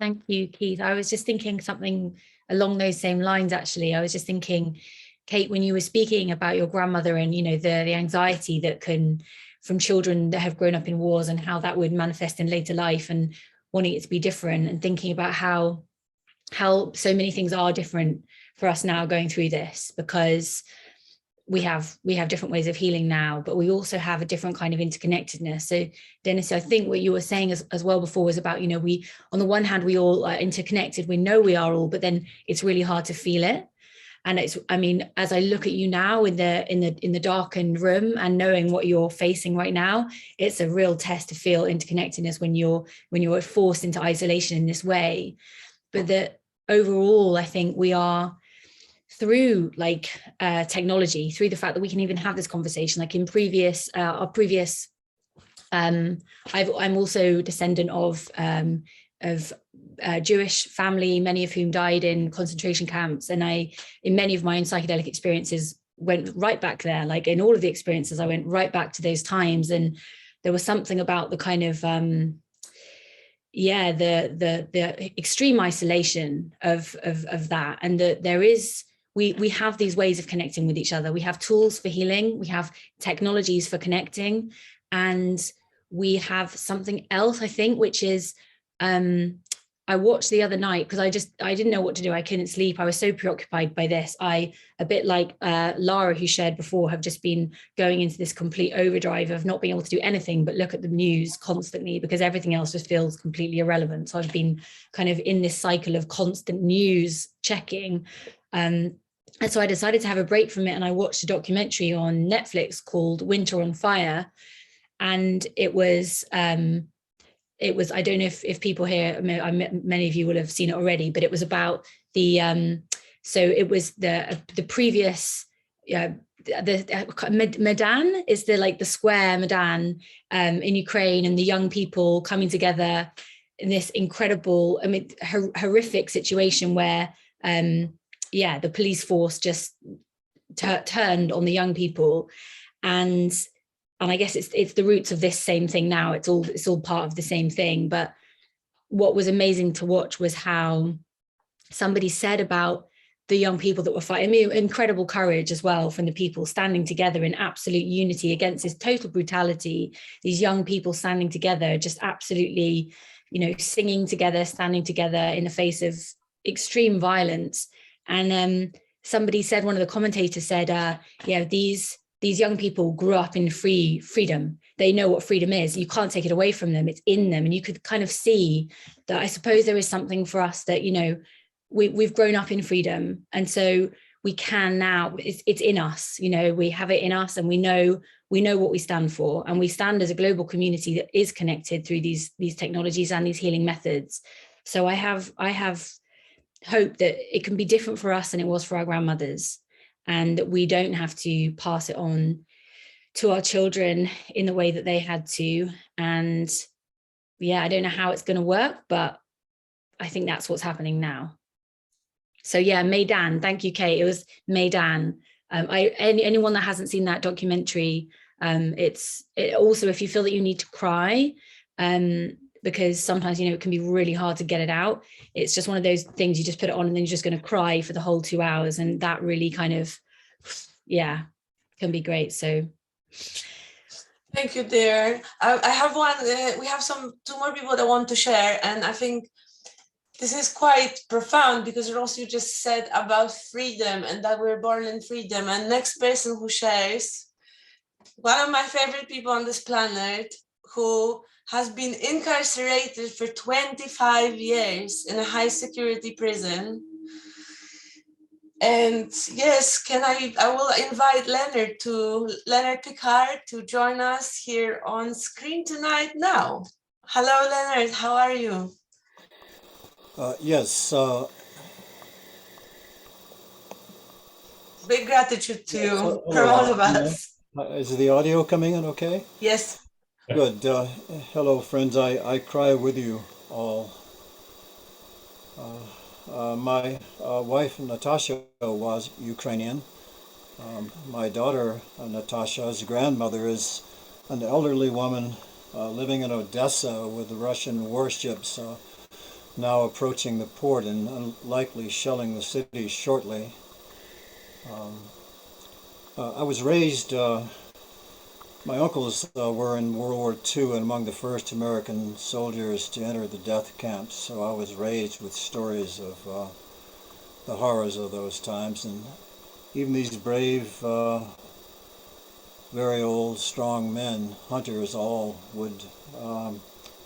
Thank you, Keith. I was just thinking something along those same lines, actually. I was just thinking, Kate, when you were speaking about your grandmother and, the anxiety that can, from children that have grown up in wars, and how that would manifest in later life, and wanting it to be different, and thinking about how so many things are different for us now going through this, because we have different ways of healing now, but we also have a different kind of interconnectedness. So Dennis, I think what you were saying as well before was about, we, on the one hand, we all are interconnected, we know we are all, but then it's really hard to feel it. And as I look at you now in the darkened room and knowing what you're facing right now, it's a real test to feel interconnectedness when you're forced into isolation in this way. But that overall, I think we are, through technology, through the fact that we can even have this conversation, like in our previous I'm also descendant of Jewish family, many of whom died in concentration camps, and in many of my own psychedelic experiences, went right back there. Like in all of the experiences, I went right back to those times, and there was something about the kind of the extreme isolation of that, and that there is. We have these ways of connecting with each other. We have tools for healing. We have technologies for connecting. And we have something else, I think, which is, I watched the other night, because I didn't know what to do. I couldn't sleep. I was so preoccupied by this. A bit like Lara, who shared before, have just been going into this complete overdrive of not being able to do anything but look at the news constantly, because everything else just feels completely irrelevant. So I've been kind of in this cycle of constant news checking. And so I decided to have a break from it, and I watched a documentary on Netflix called Winter on Fire. And it was, I don't know if people here, many of you will have seen it already, but it was about the previous, the Maidan is the square Maidan in Ukraine, and the young people coming together in this incredible, horrific situation where, the police force just turned on the young people, and I guess it's the roots of this same thing now. It's all part of the same thing. But what was amazing to watch was how somebody said about the young people that were fighting, incredible courage as well from the people standing together in absolute unity against this total brutality. These young people standing together, just absolutely, singing together, standing together in the face of extreme violence. And somebody said, one of the commentators said, these young people grew up in freedom. They know what freedom is. You can't take it away from them. It's in them. And you could kind of see that, I suppose there is something for us that, we've grown up in freedom. And so we can now, it's in us, we have it in us, and we know what we stand for. And we stand as a global community that is connected through these technologies and these healing methods. So I have hope that it can be different for us than it was for our grandmothers, and that we don't have to pass it on to our children in the way that they had to. And I don't know how it's going to work, but I think that's what's happening now. So Maidan, thank you, Kate. It was Maidan. Anyone that hasn't seen that documentary, it also, if you feel that you need to cry, because sometimes, it can be really hard to get it out. It's just one of those things, you just put it on and then you're just going to cry for the whole 2 hours. And that really kind of, can be great. So
thank you, dear. I have one, we have two more people that want to share, and I think this is quite profound because Ross, you just said about freedom and that we're born in freedom. And next person who shares, one of my favorite people on this planet who has been incarcerated for 25 years in a high security prison. And yes, I will invite Leonard Picard to join us here on screen tonight now. Hello, Leonard, how are you?
Yes.
Big gratitude to you
Hello,
from all of us.
Is the audio coming in okay?
Yes.
Good. Hello, friends. I cry with you all. My wife, Natasha, was Ukrainian. My daughter, Natasha's grandmother, is an elderly woman living in Odessa with the Russian warships now approaching the port and unlikely shelling the city shortly. I was raised, my uncles were in World War II and among the first American soldiers to enter the death camps, so I was raised with stories of the horrors of those times, and even these brave, very old, strong men, hunters all, would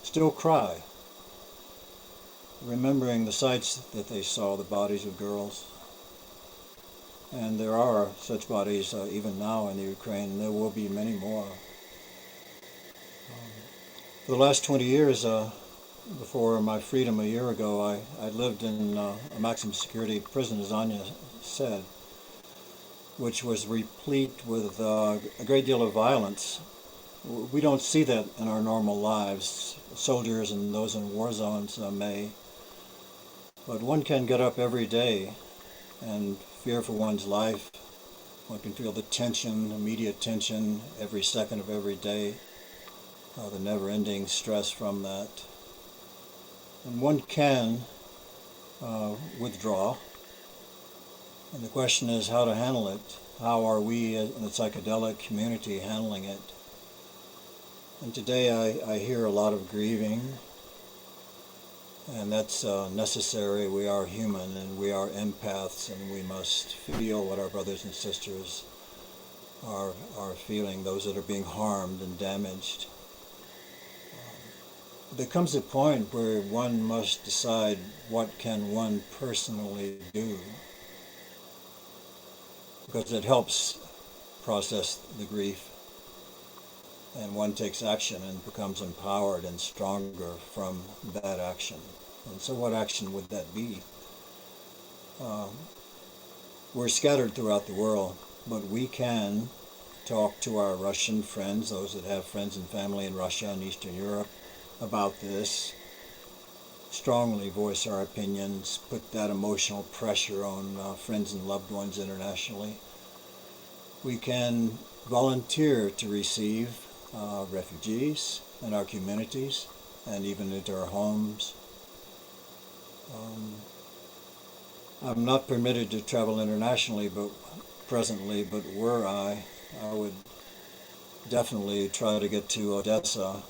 still cry, remembering the sights that they saw, the bodies of girls. And there are such bodies even now in the Ukraine, and there will be many more. For the last 20 years, before my freedom a year ago, I lived in a maximum security prison, as Anya said, which was replete with a great deal of violence. We don't see that in our normal lives. Soldiers and those in war zones may. But one can get up every day and fear for one's life. One can feel the tension, immediate tension, every second of every day, the never-ending stress from that. And one can withdraw. And the question is how to handle it. How are we in the psychedelic community handling it? And today I hear a lot of grieving, and that's necessary. We are human and we are empaths, and we must feel what our brothers and sisters are feeling, those that are being harmed and damaged. There comes a point where one must decide what can one personally do, because it helps process the grief, and one takes action and becomes empowered and stronger from that action. And so what action would that be? We're scattered throughout the world, but we can talk to our Russian friends, those that have friends and family in Russia and Eastern Europe, about this, strongly voice our opinions, put that emotional pressure on friends and loved ones internationally. We can volunteer to receive refugees in our communities and even into our homes. I'm not permitted to travel internationally presently, but were I would definitely try to get to Odessa,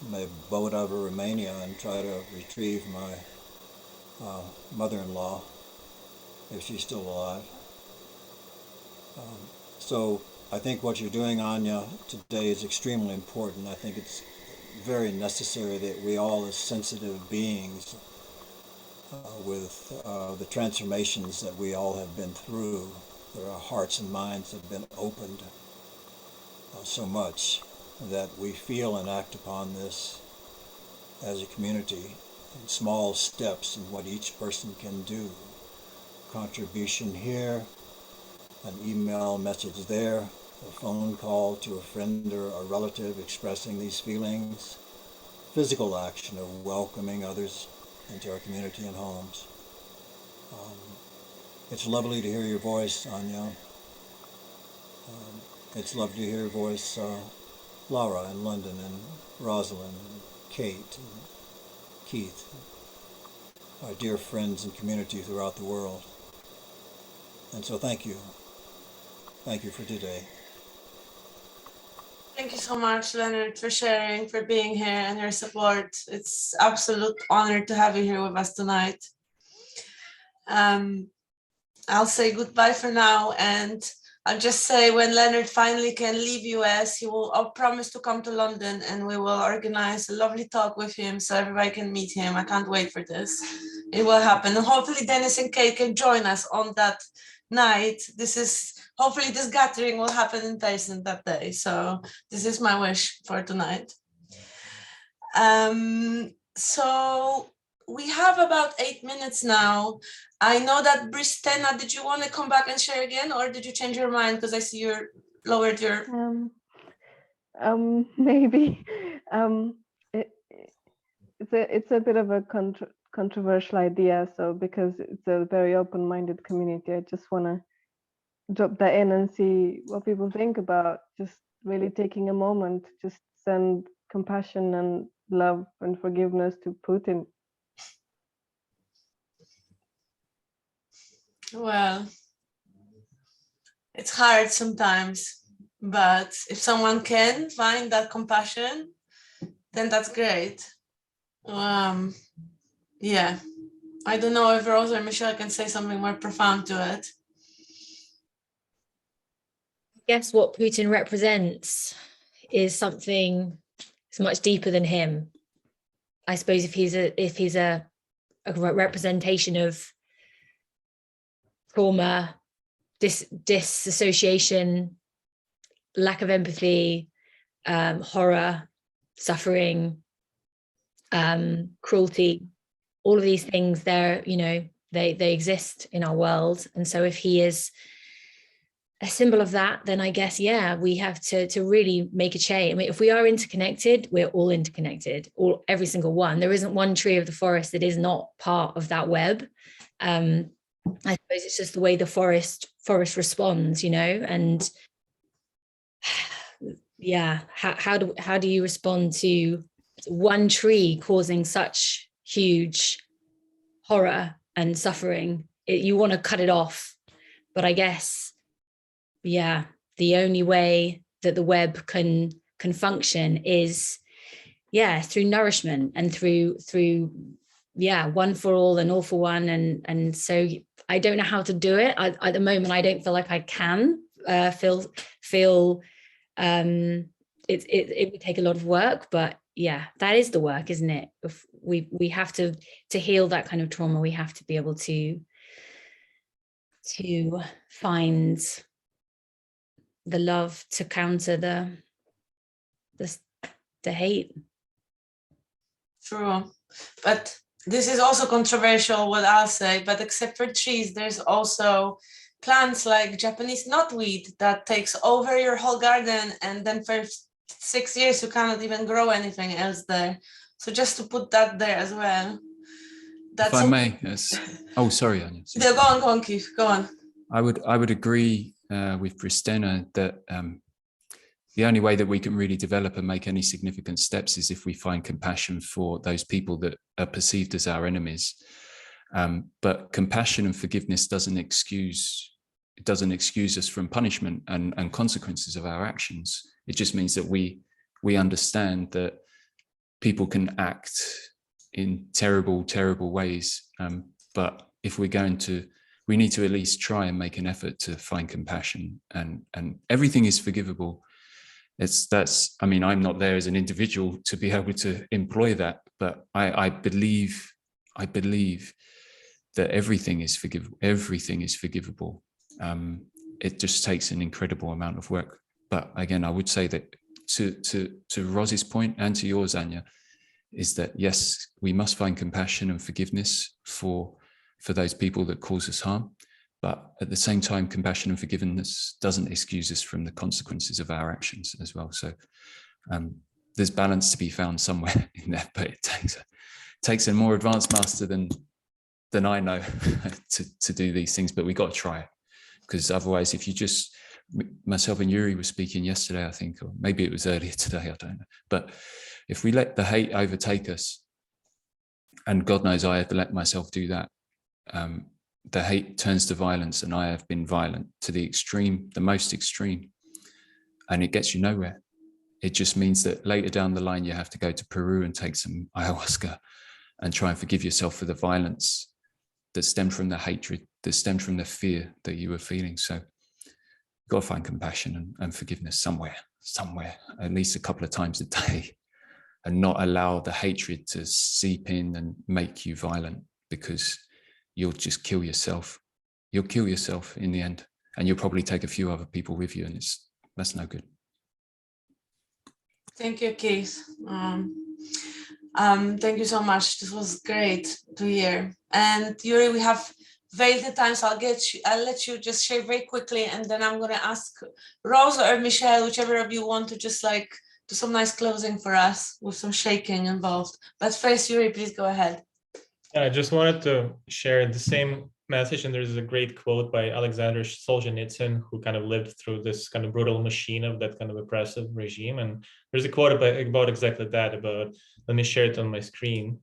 my boat out of Romania, and try to retrieve my mother-in-law if she's still alive. So I think what you're doing, Anya, today is extremely important. I think it's very necessary that we all, as sensitive beings, with the transformations that we all have been through, that our hearts and minds have been opened so much, that we feel and act upon this as a community in small steps in what each person can do. Contribution here, an email message there, a phone call to a friend or a relative expressing these feelings, physical action of welcoming others into our community and homes. It's lovely to hear your voice, Anya. It's lovely to hear your voice, Laura in London, and Rosalind, and Kate, and Keith, our dear friends and community throughout the world. And so thank you. Thank you for today.
Thank you so much, Leonard, for sharing, for being here and your support. It's absolute honor to have you here with us tonight. I'll say goodbye for now, and I'll just say when Leonard finally can leave US, he will promise to come to London and we will organize a lovely talk with him so everybody can meet him. I can't wait for this. It will happen. And hopefully Dennis and Kate can join us on that night. Hopefully this gathering will happen in person that day. So this is my wish for tonight. So we have about 8 minutes now. I know that Bristena, did you want to come back and share again, or did you change your mind? Because I see you lowered your...
Maybe. It's a bit of a controversial idea. So because it's a very open-minded community, I just want to drop that in and see what people think about just really taking a moment, just send compassion and love and forgiveness to Putin.
Well, it's hard sometimes, but if someone can find that compassion, then that's great. Yeah, I don't know if Rose or Michelle can say something more profound to it.
I guess what Putin represents is something that's much deeper than him. I suppose if he's a representation of trauma, disassociation, lack of empathy, horror, suffering, cruelty, all of these things, they exist in our world. And so if he is a symbol of that, then I guess, yeah, we have to really make a change. I mean, if we are interconnected, we're all interconnected, every single one. There isn't one tree of the forest that is not part of that web. I suppose it's just the way the forest responds, and yeah, how do you respond to one tree causing such huge horror and suffering? You want to cut it off, but I guess, yeah, the only way that the web can function is, yeah, through nourishment and through one for all and all for one, and so I don't know how to do it at the moment. I don't feel like I can feel it would take a lot of work, but yeah, that is the work, isn't it? If we have to heal that kind of trauma, we have to be able to find the love to counter the hate.
True, but this is also controversial, what I'll say, but except for trees, there's also plants like Japanese knotweed that takes over your whole garden, and then for 6 years you cannot even grow anything else there. So just to put that there as well.
If I may, yes. Oh, sorry, Anya.
Yeah, go on, Kyiv, go on.
I would agree with Bristena that the only way that we can really develop and make any significant steps is if we find compassion for those people that are perceived as our enemies. But compassion and forgiveness doesn't excuse us from punishment and consequences of our actions. It just means that we understand that people can act in terrible, terrible ways. But if we need to at least try and make an effort to find compassion, and everything is forgivable. I'm not there as an individual to be able to employ that, but I believe that everything is forgivable. Everything is forgivable. It just takes an incredible amount of work. But again, I would say that to Ros's point and to yours, Anya, is that yes, we must find compassion and forgiveness for those people that cause us harm. But at the same time, compassion and forgiveness doesn't excuse us from the consequences of our actions as well. So there's balance to be found somewhere in there, but it takes a more advanced master than I know to do these things. But we got to try it, because otherwise, if you just, myself and Yuri were speaking yesterday, I think, or maybe it was earlier today, I don't know. But if we let the hate overtake us, and God knows I had let myself do that, the hate turns to violence, and I have been violent to the extreme, the most extreme, and it gets you nowhere. It just means that later down the line, you have to go to Peru and take some ayahuasca and try and forgive yourself for the violence that stemmed from the hatred, that stemmed from the fear that you were feeling. So you've got to find compassion and forgiveness somewhere, at least a couple of times a day, and not allow the hatred to seep in and make you violent, because you'll just kill yourself. You'll kill yourself in the end, and you'll probably take a few other people with you, and that's no good.
Thank you, Keith. Thank you so much. This was great to hear. And Yuri, we have very little time, so I'll let you just share very quickly, and then I'm gonna ask Rose or Michelle, whichever of you want to just like do some nice closing for us with some shaking involved. But first, Yuri, please go ahead.
Yeah, I just wanted to share the same message, and there's a great quote by Alexander Solzhenitsyn, who kind of lived through this kind of brutal machine of that kind of oppressive regime. And there's a quote about exactly that, let me share it on my screen.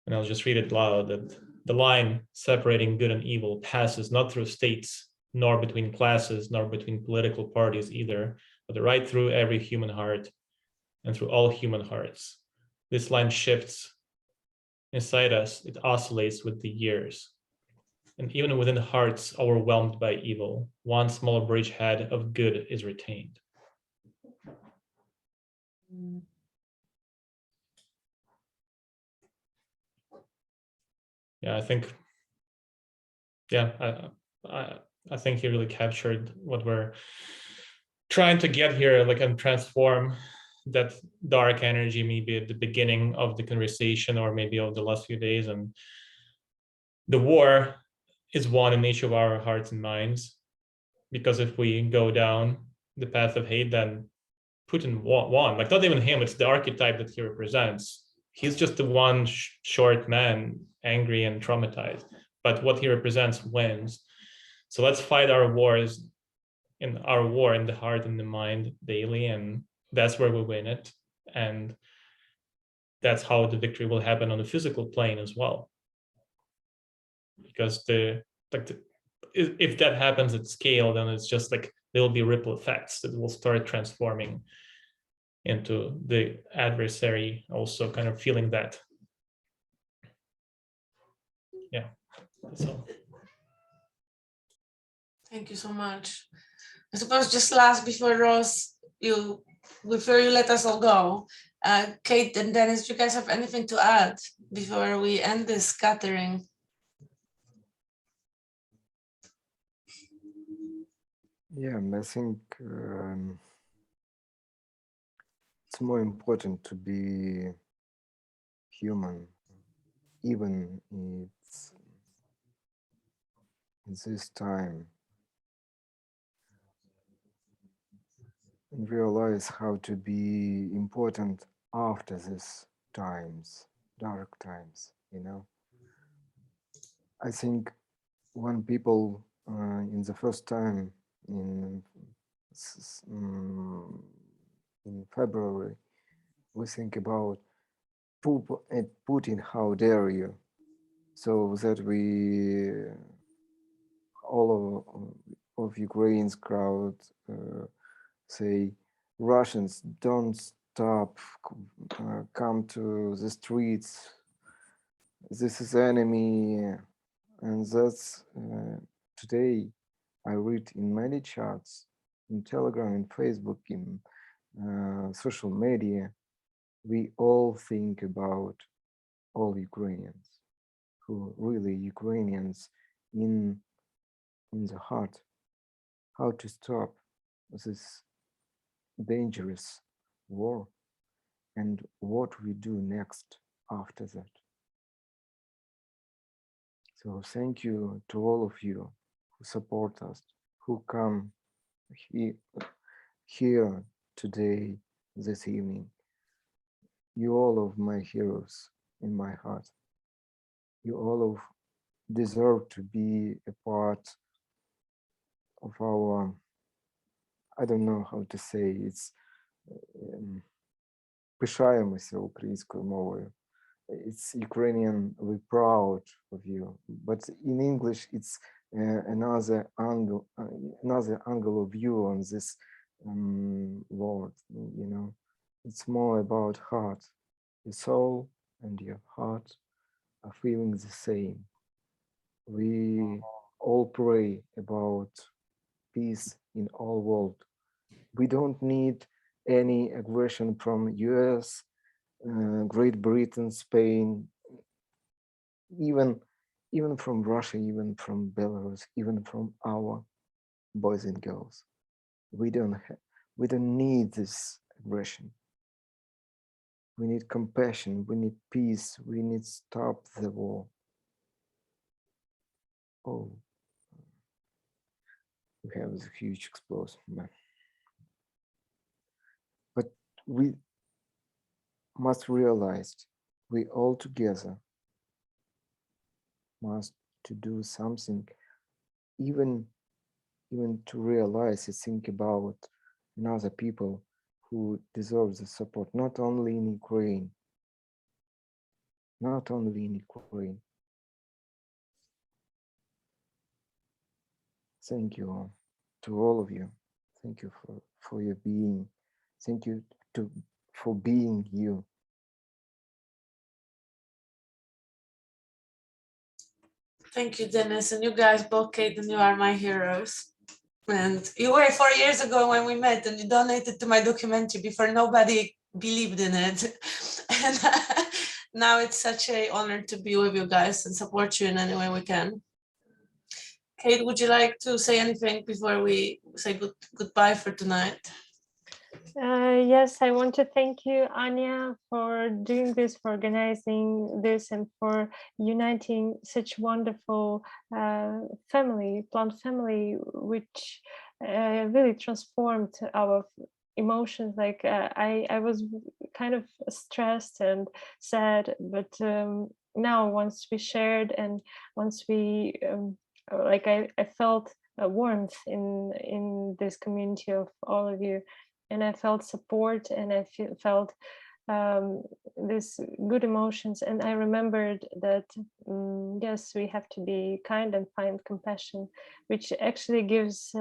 And I'll just read it loud, that the line separating good and evil passes not through states, nor between classes, nor between political parties either, but right through every human heart and through all human hearts. This line shifts inside us, it oscillates with the years. And even within hearts overwhelmed by evil, one small bridgehead of good is retained. Yeah, I think, I think he really captured what we're trying to get here, like, and transform that dark energy maybe at the beginning of the conversation or maybe of the last few days. And the war is won in each of our hearts and minds, because if we go down the path of hate, then Putin won. Like, not even him, it's the archetype that he represents. He's just the one short man, angry and traumatized, but what he represents wins. So let's fight our wars in the heart and the mind daily, and that's where we win it. And that's how the victory will happen on the physical plane as well. Because if that happens at scale, then it's just like there will be ripple effects that will start transforming into the adversary also kind of feeling that. Yeah, that's all.
Thank you so much. I suppose just last, before Rose, before you let us all go, Kate and Dennis, do you guys have anything to add before we end this gathering?
Yeah, I think it's more important to be human, even in this time, and realize how to be important after these times, dark times, I think when people in the first time in February, we think about Putin, how dare you, so that we all of Ukraine's crowd say, Russians, don't stop, come to the streets, this is enemy. And that's today I read in many chats, in Telegram, in Facebook, in social media, we all think about all Ukrainians, who really Ukrainians in the heart, how to stop this dangerous war and what we do next after that. So thank you to all of you who support us, who come here today, this evening. You all of my heroes in my heart. You all deserve to be a part of our, I don't know how to say, it's пишаємося українською мовою. It's Ukrainian, we're proud of you, but in English it's another angle of view on this word, you know. It's more about heart. Your soul and your heart are feeling the same. We all pray about peace in all world. We don't need any aggression from US, Great Britain, Spain, even from Russia, even from Belarus, even from our boys and girls. We don't need this aggression. We need compassion, we need peace, we need stop the war. Oh, we have this huge explosion. But we must realize we all together must to do something, even to realize and think about other people who deserve the support, not only in Ukraine, not only in Ukraine. Thank you all, to all of you. Thank you for your being. Thank you for being you.
Thank you, Dennis. And you guys, both Kate and you, are my heroes. And you were 4 years ago when we met, and you donated to my documentary before nobody believed in it. And now it's such an honor to be with you guys and support you in any way we can. Kate, would you like to say anything before we say goodbye for tonight?
Yes, I want to thank you, Anya, for doing this, for organizing this, and for uniting such wonderful plant family, which really transformed our emotions. Like I was kind of stressed and sad, but now once we shared and once we like I felt a warmth in this community of all of you. And I felt support, and I felt this good emotions. And I remembered that, yes, we have to be kind and find compassion, which actually gives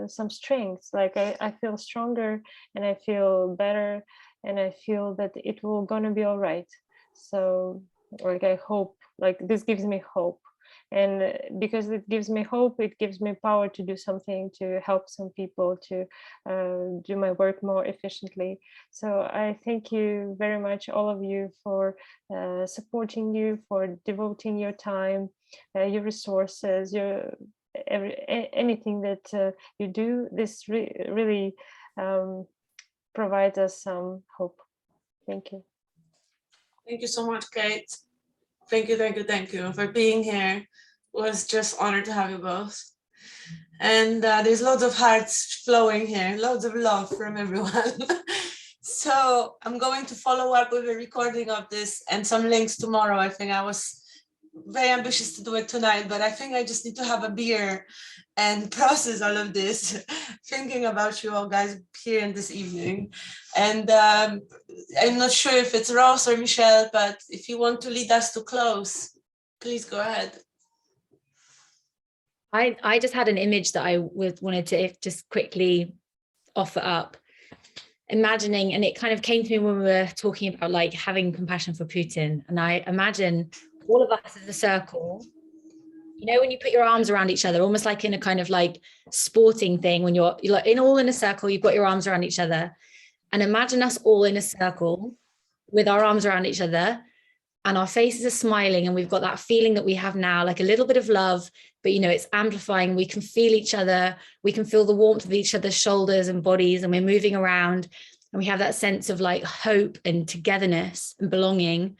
some strength. Like I feel stronger, and I feel better, and I feel that it will gonna be all right. So like I hope, like this gives me hope. And because it gives me hope, it gives me power to do something, to help some people, to do my work more efficiently. So I thank you very much, all of you, for supporting you, for devoting your time, your resources, anything that you do. This really provides us some hope. Thank you.
Thank you so much, Kate. Thank you for being here. It was just an honor to have you both. And there's loads of hearts flowing here, loads of love from everyone. So I'm going to follow up with a recording of this and some links tomorrow. I think I was very ambitious to do it tonight, but I think I just need to have a beer and process all of this, thinking about you all guys here in this evening. And I'm not sure if it's Ross or Michelle, but if you want to lead us to close, please go ahead.
I just had an image that I wanted to just quickly offer up, imagining, and it kind of came to me when we were talking about like having compassion for Putin. And I imagine all of us as a circle, you know, when you put your arms around each other, almost like in a kind of like sporting thing, when you're like all in a circle, you've got your arms around each other. And imagine us all in a circle with our arms around each other, and our faces are smiling, and we've got that feeling that we have now, like a little bit of love, but you know, it's amplifying. We can feel each other. We can feel the warmth of each other's shoulders and bodies, and we're moving around, and we have that sense of like hope and togetherness and belonging.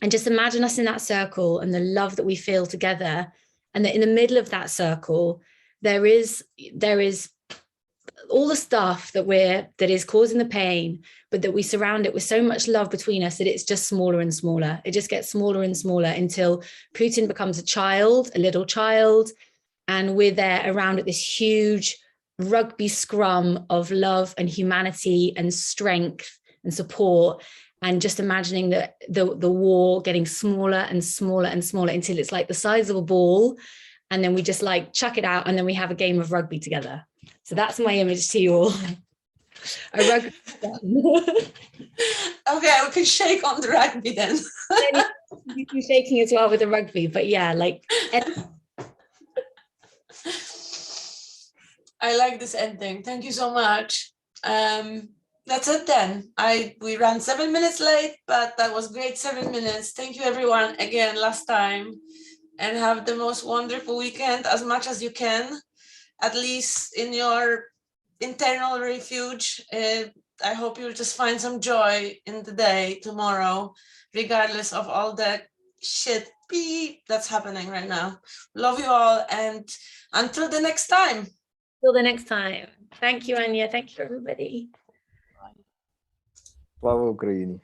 And just imagine us in that circle and the love that we feel together. And that in the middle of that circle, there is all the stuff that is causing the pain, but that we surround it with so much love between us that it's just smaller and smaller. It just gets smaller and smaller until Putin becomes a little child, and we're there around at this huge rugby scrum of love and humanity and strength and support. And just imagining that the war getting smaller and smaller and smaller until it's like the size of a ball. And then we just like chuck it out, and then we have a game of rugby together. So that's my image to you all. a rugby then.
Okay, we can shake on the rugby then.
You can shaking as well with the rugby, but yeah, like.
I like this ending. Thank you so much. That's it then. We ran 7 minutes late, but that was great 7 minutes. Thank you everyone again last time, and have the most wonderful weekend as much as you can, at least in your internal refuge. I hope you'll just find some joy in the day tomorrow, regardless of all that shit that's happening right now. Love you all, and until the next time.
Till the next time. Thank you, Anya. Thank you, everybody.
Слава Україні!